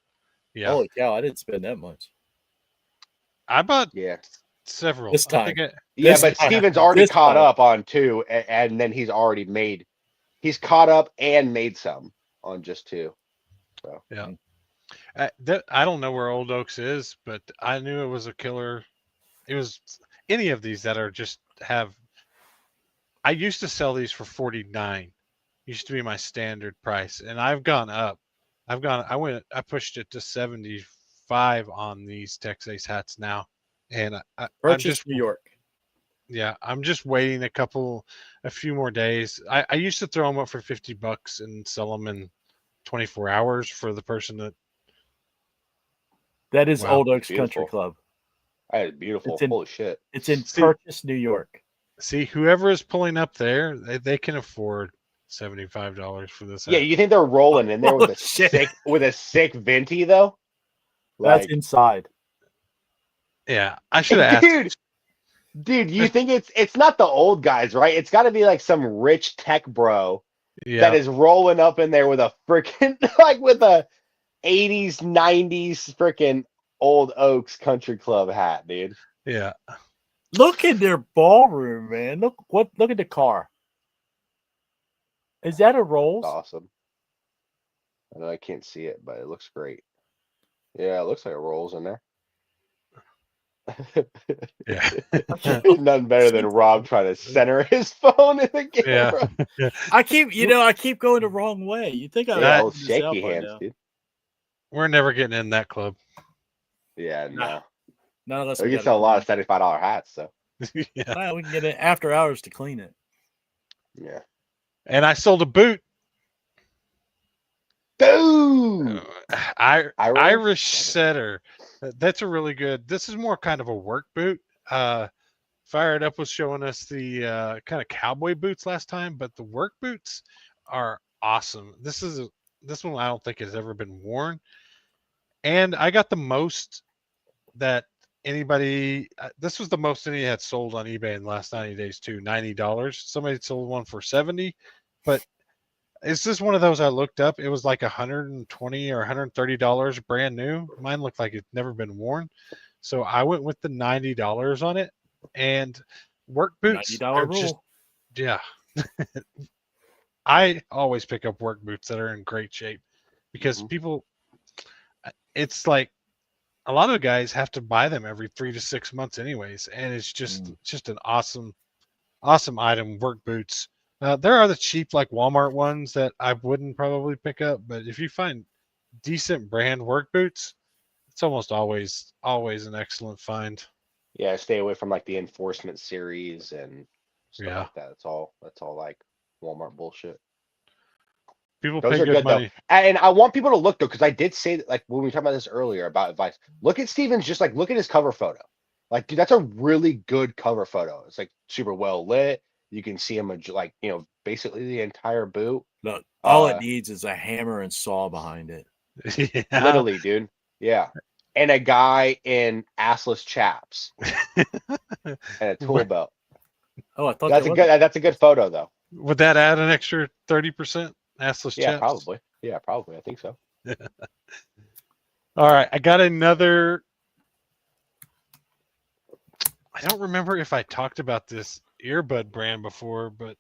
yeah. Holy cow! I didn't spend that much. I bought Yeah, several. This I think time. yeah, This but time- Steven's already this caught time. up on two, and then he's caught up and made some on just two. So I don't know where Old Oaks is, but I knew it was a killer. It was any of these that are just have. I used to sell these for $49. Used to be my standard price, and I've gone up. I pushed it to 75 on these Texas hats now, and I'm Purchase just New York. yeah, I'm just waiting a few more days. I used to throw them up for $50 and sell them in 24 hours for the person That is Wow, Old Oaks beautiful. Country Club. that is beautiful. It's in- Holy shit! It's in See- Purchase, New York. see whoever is pulling up there, they can afford $75 for this. Yeah, hat. you think they're rolling in there with Oh, a shit. sick venti though? That's Like, inside. Yeah, I should have asked. dude, you think it's not the old guys, right? It's got to be like some rich tech bro Yeah, that is rolling up in there with a freaking like with a 80s, 90s freaking Old Oaks Country Club hat, dude. yeah. Look at their ballroom, man. Look at the car. Is that a Rolls? Awesome. I know I can't see it, but it looks great. Yeah, it looks like it rolls in there. Yeah. Nothing better than Rob trying to center his phone in the camera. Yeah. I keep going the wrong way. You think I Yeah, would old figure this out shaky by hands, now. dude. We're never getting in that club. Yeah, no. Nah. Not unless We we can got sell a lot of $75 hats, so Yeah. Well, we can get it after hours to clean it. yeah. And I sold a boot. Dude! Irish setter. That's a really good. This is more kind of a work boot. Fired Up was showing us the kind of cowboy boots last time, but the work boots are awesome. This one I don't think has ever been worn, and I got the most that anybody. This was the most any had sold on eBay in the last 90 days too. $90. Somebody sold one for 70, but it's just one of those I looked up. It was like $120 or $130 brand new. Mine looked like it's never been worn. So I went with the $90 on it. And work boots $90 are rule. just, yeah. I always pick up work boots that are in great shape because people, it's like a lot of guys have to buy them every 3 to 6 months anyways. And it's just an awesome item, work boots. There are the cheap like Walmart ones that I wouldn't probably pick up, but if you find decent brand work boots, it's almost always an excellent find. Yeah, stay away from like the enforcement series and stuff Yeah. like that. That's all like Walmart bullshit. People Those pay are good good money. though. And I want people to look though, because I did say that, like when we talked about this earlier about advice. Look at Steven's, just like look at his cover photo. Like, dude, that's a really good cover photo. It's like super well lit. You can see him like, basically the entire boot. Look, all Uh, it needs is a hammer and saw behind it. Yeah. Literally, dude. Yeah. And a guy in assless chaps and a tool belt. Oh, I thought That's a good photo though. Would that add an extra 30%? Assless Yeah, chaps? probably. Yeah, probably. I think so. All right, I got another. I don't remember if I talked about this earbud brand before, but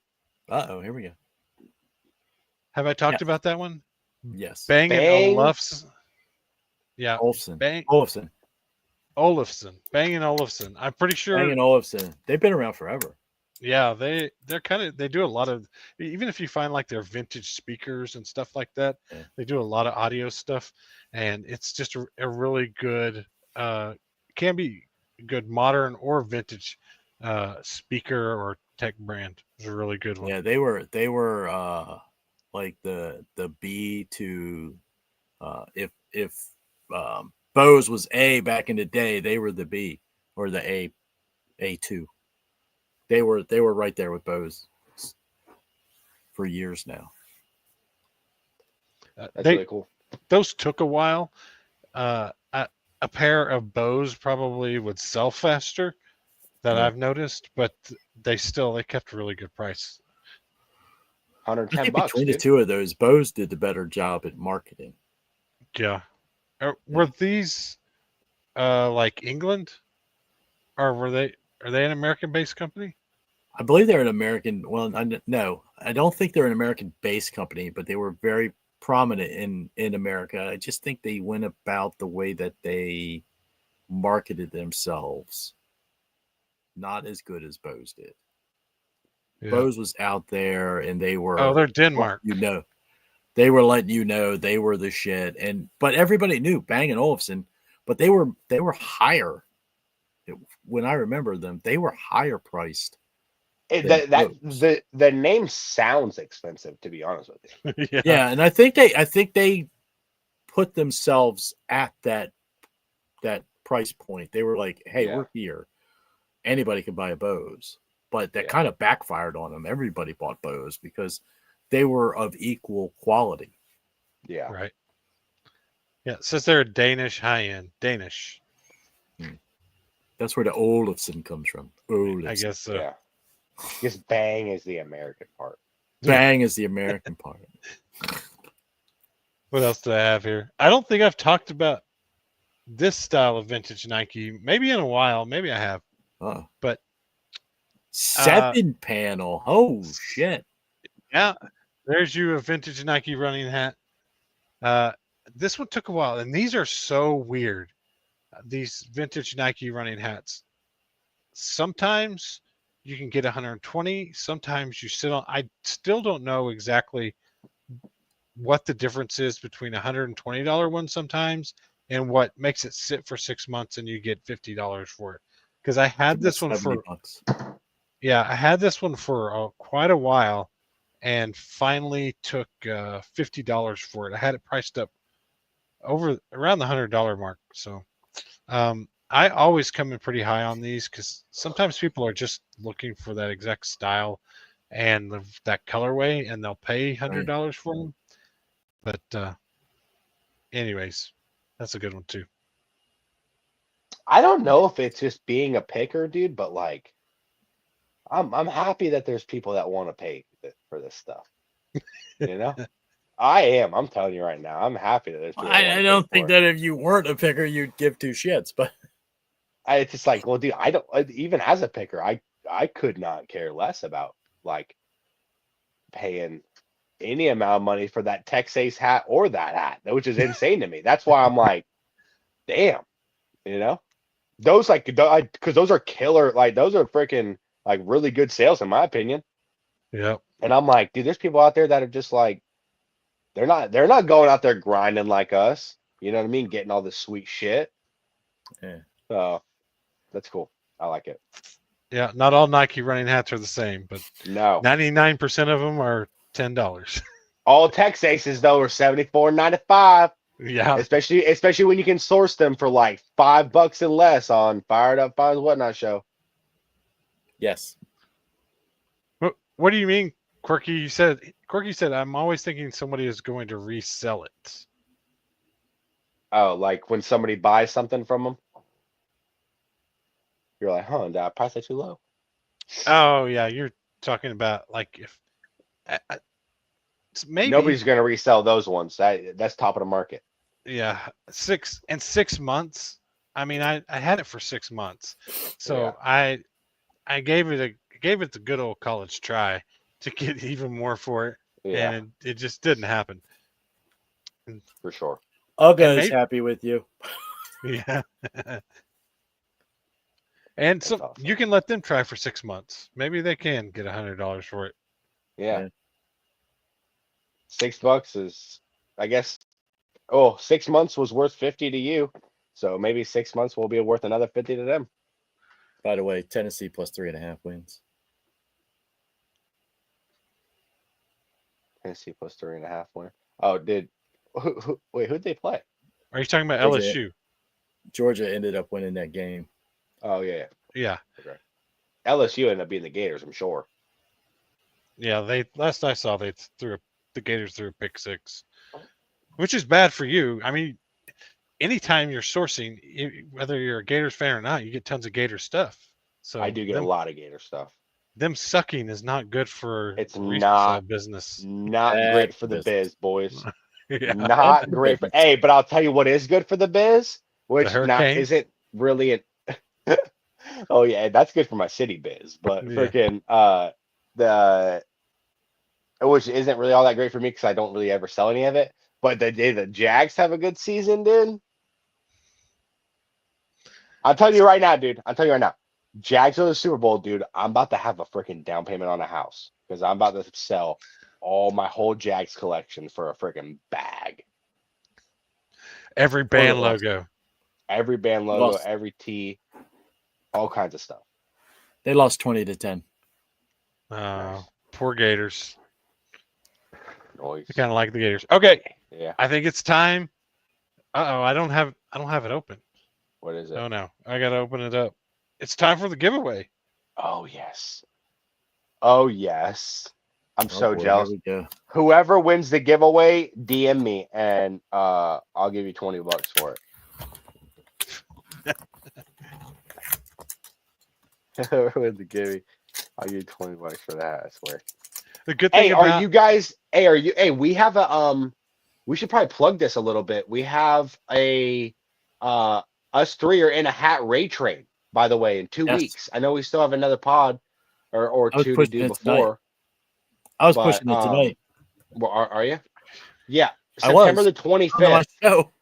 Here we go. have I talked Yeah. about that one? Yes. Bang and Bang. Olufsen. Yeah, Olufsen. Bang Olufsen. Olufsen. Bang and Olufsen. I'm pretty sure. Bang and Olufsen. They've been around forever. Yeah, they're kind of, they do a lot of, even if you find like their vintage speakers and stuff like that, Yeah. they do a lot of audio stuff, and it's just a really good can be good modern or vintage speaker or tech brand. It's a really good one. Yeah, they were like the B to if Bose was A back in the day, they were the B or the A2. They were right there with Bose for years now. That's really cool. Those took a while. A pair of Bose probably would sell faster that Yeah. I've noticed, but they kept a really good price. I $110 think bucks. between the Dude. two of those, Bose did the better job at marketing. Yeah. Were these like England, or are they an American-based company? I believe they're an American. Well, no, I don't think they're an American-based company, but they were very prominent in America. I just think they went about the way that they marketed themselves not as good as Bose did. Yeah. Bose was out there, and they were. Oh, they're Denmark. They were letting you know they were the shit, but everybody knew Bang and Olufsen, but they were higher. When I remember them, they were higher priced. The name sounds expensive, to be honest with you. Yeah, and I think they put themselves at that price point. They were like, "Hey, Yeah. we're here. Anybody can buy a Bose," but that Yeah. kind of backfired on them. Everybody bought Bose because they were of equal quality. Yeah. Right. Yeah, it says they're a Danish high-end. Danish. That's where the Olufsen comes from. Olufsen. I guess so. Yeah. I guess Bang is the American part. Bang is the American part. What else do I have here? I don't think I've talked about this style of vintage Nike. Maybe in a while. Maybe I have. Oh. But 7-panel. Oh shit. yeah, there's you a vintage Nike running hat. This one took a while, and these are so weird. These vintage Nike running hats. Sometimes you can get 120. Sometimes you I still don't know exactly what the difference is between $120 one sometimes and what makes it sit for 6 months and you get $50 for it. Because I had this one for $70. Yeah, I had this one for quite a while, and finally took $50 for it. I had it priced up around the $100 mark. So I always come in pretty high on these because sometimes people are just looking for that exact style and that colorway, and they'll pay $100 for them. But anyways, that's a good one too. I don't know if it's just being a picker, dude, but like, I'm happy that there's people that want to pay for this stuff. You know, I am. I'm telling you right now, I'm happy that there's people. That I wanna don't pay think for it. that if you weren't a picker, you'd give two shits. But It's just like, well, dude, I don't even as a picker, I could not care less about like paying any amount of money for that Texas hat or that hat, which is insane to me. That's why I'm like, damn, you know, those like because those are killer, like those are freaking like really good sales in my opinion. Yeah. And I'm like, dude, there's people out there that are just like, they're not going out there grinding like us. You know what I mean? Getting all this sweet shit. Yeah. So that's cool. I like it. Yeah, not all Nike running hats are the same, but No. 99% of them are $10. All Texases though are $74.95. Yeah. Especially when you can source them for like $5 and less on Fired Up Finds Whatnot show. yes, What do you mean, Quirky? Quirky said, I'm always thinking somebody is going to resell it. Oh, like when somebody buys something from them, you're like, huh, did I price that too low? Oh, yeah. You're talking about like if maybe Nobody's gonna resell those ones. That's top of the market. yeah, 6 months. I mean, I had it for 6 months, so Yeah. I gave it the good old college try to get even more for it, Yeah, and it just didn't happen. for sure. Uga And is maybe, happy with you. yeah. And That's so awesome. you can let them try for 6 months. Maybe they can get $100 for it. Yeah. Yeah. $6 is, I guess. Oh, 6 months was worth 50 to you, so maybe 6 months will be worth another 50 to them. By the way, Tennessee plus 3.5 wins. Tennessee plus 3.5 win. Oh, wait, who'd they play? Are you talking about Georgia. LSU? Georgia ended up winning that game. Oh yeah, Yeah. okay. LSU ended up being the Gators, I'm sure. Yeah, they last I saw the Gators threw a pick six, which is bad for you. I mean, anytime you're sourcing, whether you're a Gators fan or not, you get tons of Gator stuff. So I do get a lot of Gator stuff. them sucking is not good for It's resale business. not Bad great for the business. biz, boys. Yeah, Not Bad great for. business. Hey, but I'll tell you what is good for the biz, the which not Hurricanes. isn't really an. Oh yeah, that's good for my city biz, but Yeah. freaking the which isn't really all that great for me because I don't really ever sell any of it. But the day the Jags have a good season, dude. I'm telling you right now, dude. I'm telling you right now. Jags are the Super Bowl, dude. I'm about to have a freaking down payment on a house because I'm about to sell all my whole Jags collection for a freaking bag. Every Or band they lost. logo. Every band logo, Lost. every tee, all kinds of stuff. They lost 20-10. Nice. Poor Gators. Noise. I kind of like the Gators. Okay, Yeah. I think it's time. Uh-oh, I don't have it open. What is it? Oh no, I gotta open it up. It's time for the giveaway. Oh yes. Oh yes. I'm so boy, jealous. Here we go. Whoever wins the giveaway, DM me and I'll give you $20 for it. Whoever wins the giveaway, I'll give you $20 for that, I swear. The good thing Hey, about are you guys hey, we have a we should probably plug this a little bit. We have a us three are in a hat Ray trade, by the way, in 2 Yes. weeks. I know we still have another pod or I was two to pushing do it before. I was But pushing it tonight. well, are you? Yeah, I September was. the On my 25th. show.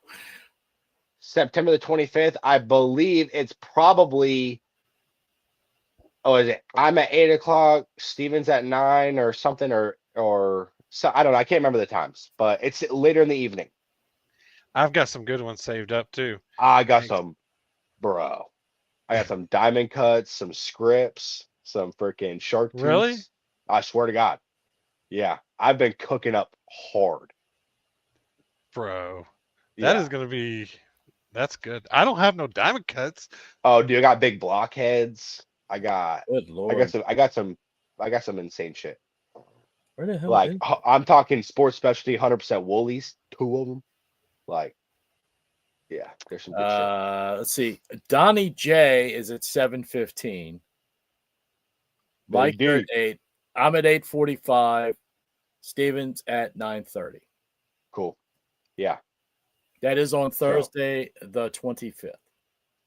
September the 25th. I believe it's probably. Oh, is it? I'm at 8 o'clock. Steven's at 9 or something, or so I don't know. I can't remember the times, but it's later in the evening. I've got some good ones saved up too. I got Thanks. some, bro. I got some diamond cuts, some scripts, some freaking shark tooths. Really? I swear to God. Yeah, I've been cooking up hard. Bro, Yeah. that is gonna be. That's good. I don't have no diamond cuts. Oh, dude, I got big blockheads. I got Good Lord. I got some insane shit. Where the hell Like is I'm talking sports specialty, 100% woolies, 2 of them. Like, yeah, there's some good shit. Let's see. Donnie J is at 7:15. Mike Big at D. 8. I'm at 8:45. Stevens at 9:30. Cool. Yeah, That is on Thursday, the 25th.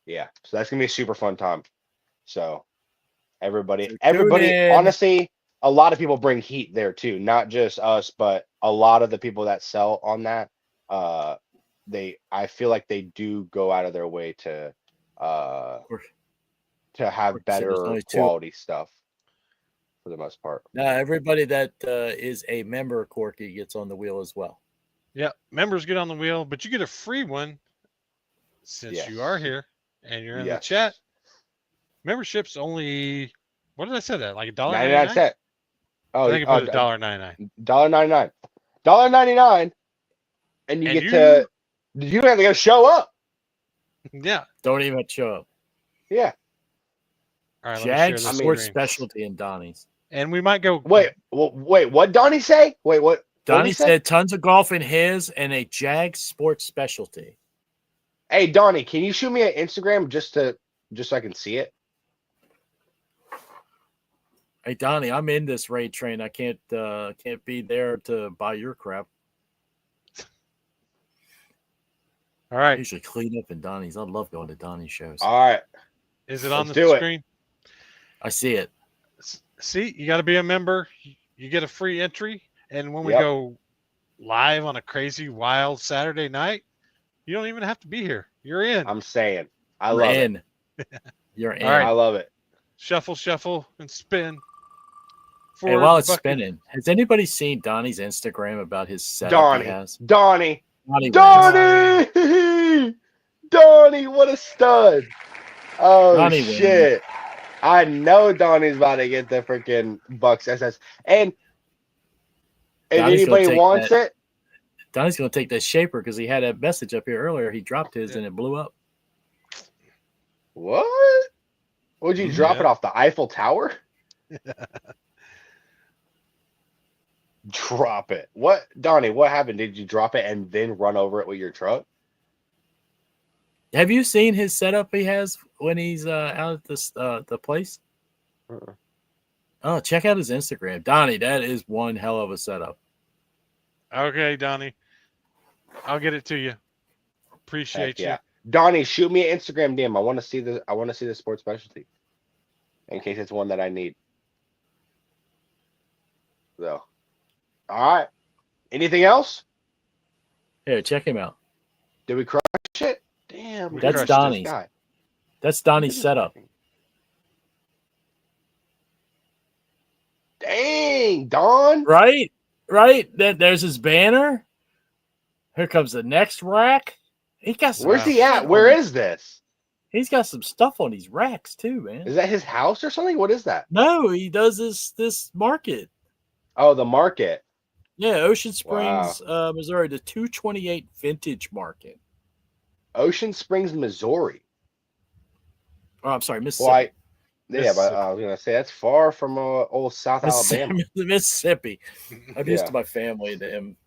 yeah. So that's gonna be a super fun time. So everybody, So tune in. honestly, a lot of people bring heat there too, not just us, but a lot of the people that sell on that. I feel like they do go out of their way to have There's better only 2. quality stuff for the most part. Now, everybody that is a member, Corky, gets on the wheel as well. Yeah, members get on the wheel, but you get a free one since you are Yes. here and you're in the Yes. chat. Membership's only what did I say that? Like $1.99? 99 cents. I Oh, think I put $1.99. $1.99. $1.99. And you And get to you have to go show up. Yeah. Don't even show up. Yeah. All right, let me share Jags this Sports screen. Specialty in Donnie's. And we might go. Wait, what Donnie say? Wait, what? Donnie said tons of golf in his and a Jags Sports Specialty. Hey, Donnie, can you shoot me an Instagram just so I can see it? Hey Donnie, I'm in this raid train. I can't be there to buy your crap. All I right. usually clean up in Donnie's. I love going to Donnie's shows. All right. Is it on Let's the do it. screen? I see it. See, you got to be a member. You get a free entry. And when we Yep. go live on a crazy, wild Saturday night, you don't even have to be here. You're in. I'm saying. I You're love it. in. You're in. All right. I love it. Shuffle, shuffle, and spin. Hey, For while it's bucket- spinning, has anybody seen Donnie's Instagram about his setup Donnie. he has? Donnie. Donnie wins. Donnie. Donnie, what a stud. Oh, Donnie wins. shit. I know Donnie's about to get the freaking Bucks SS. And if Donnie's gonna anybody take wants that. it, Donnie's going to take that shaper because he had a message up here earlier. He dropped his and it blew up. what? Would you drop Yeah. it off the Eiffel Tower? Drop it. What, Donnie, what happened? Did you drop it and then run over it with your truck? Have you seen his setup he has when he's out at the place? Uh-uh. Oh, check out his Instagram. Donnie, that is one hell of a setup. Okay, Donnie. I'll get it to you. Heck Appreciate you. yeah. Donnie, shoot me an Instagram DM. I want to see the sports specialty. In case it's one that I need. So. All right. Anything else? Here, check him out. Did we crush it? Damn. we That's crushed this Donnie's. guy. That's Donnie's setup. Dang, Don. Right? There's his banner. Here comes the next rack. He got some Where's he shit at? on Where these- is this? He's got some stuff on these racks too, man. Is that his house or something? What is that? No, he does this market. Oh, the market. Yeah, Ocean Wow. Springs, Missouri, the 228 Vintage Market. Ocean Springs, Missouri. Oh, I'm sorry, Mississippi. Well, yeah, but Mississippi. I was gonna say that's far from old South Alabama. Mississippi. I'm used Yeah. to my family and him.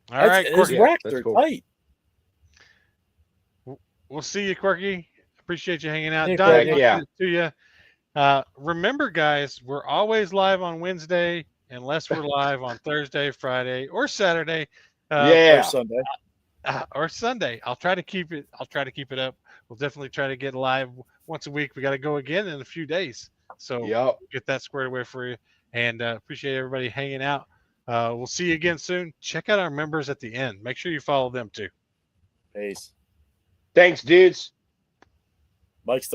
All right, his Quirky. Yeah, racks that's are cool. tight. We'll see you, Quirky. Appreciate you hanging out. Yeah, Donnie, Quirky. I'll Yeah. get it to you. Remember, guys, we're always live on Wednesday unless we're live on Thursday, Friday, or Saturday. Yeah. Or Sunday. Or Sunday. I'll try to keep it up. We'll definitely try to get live once a week. We got to go again in a few days. So Yep. get that squared away for you. And appreciate everybody hanging out. We'll see you again soon. Check out our members at the end. Make sure you follow them too. Peace. Thanks, dudes. Mike's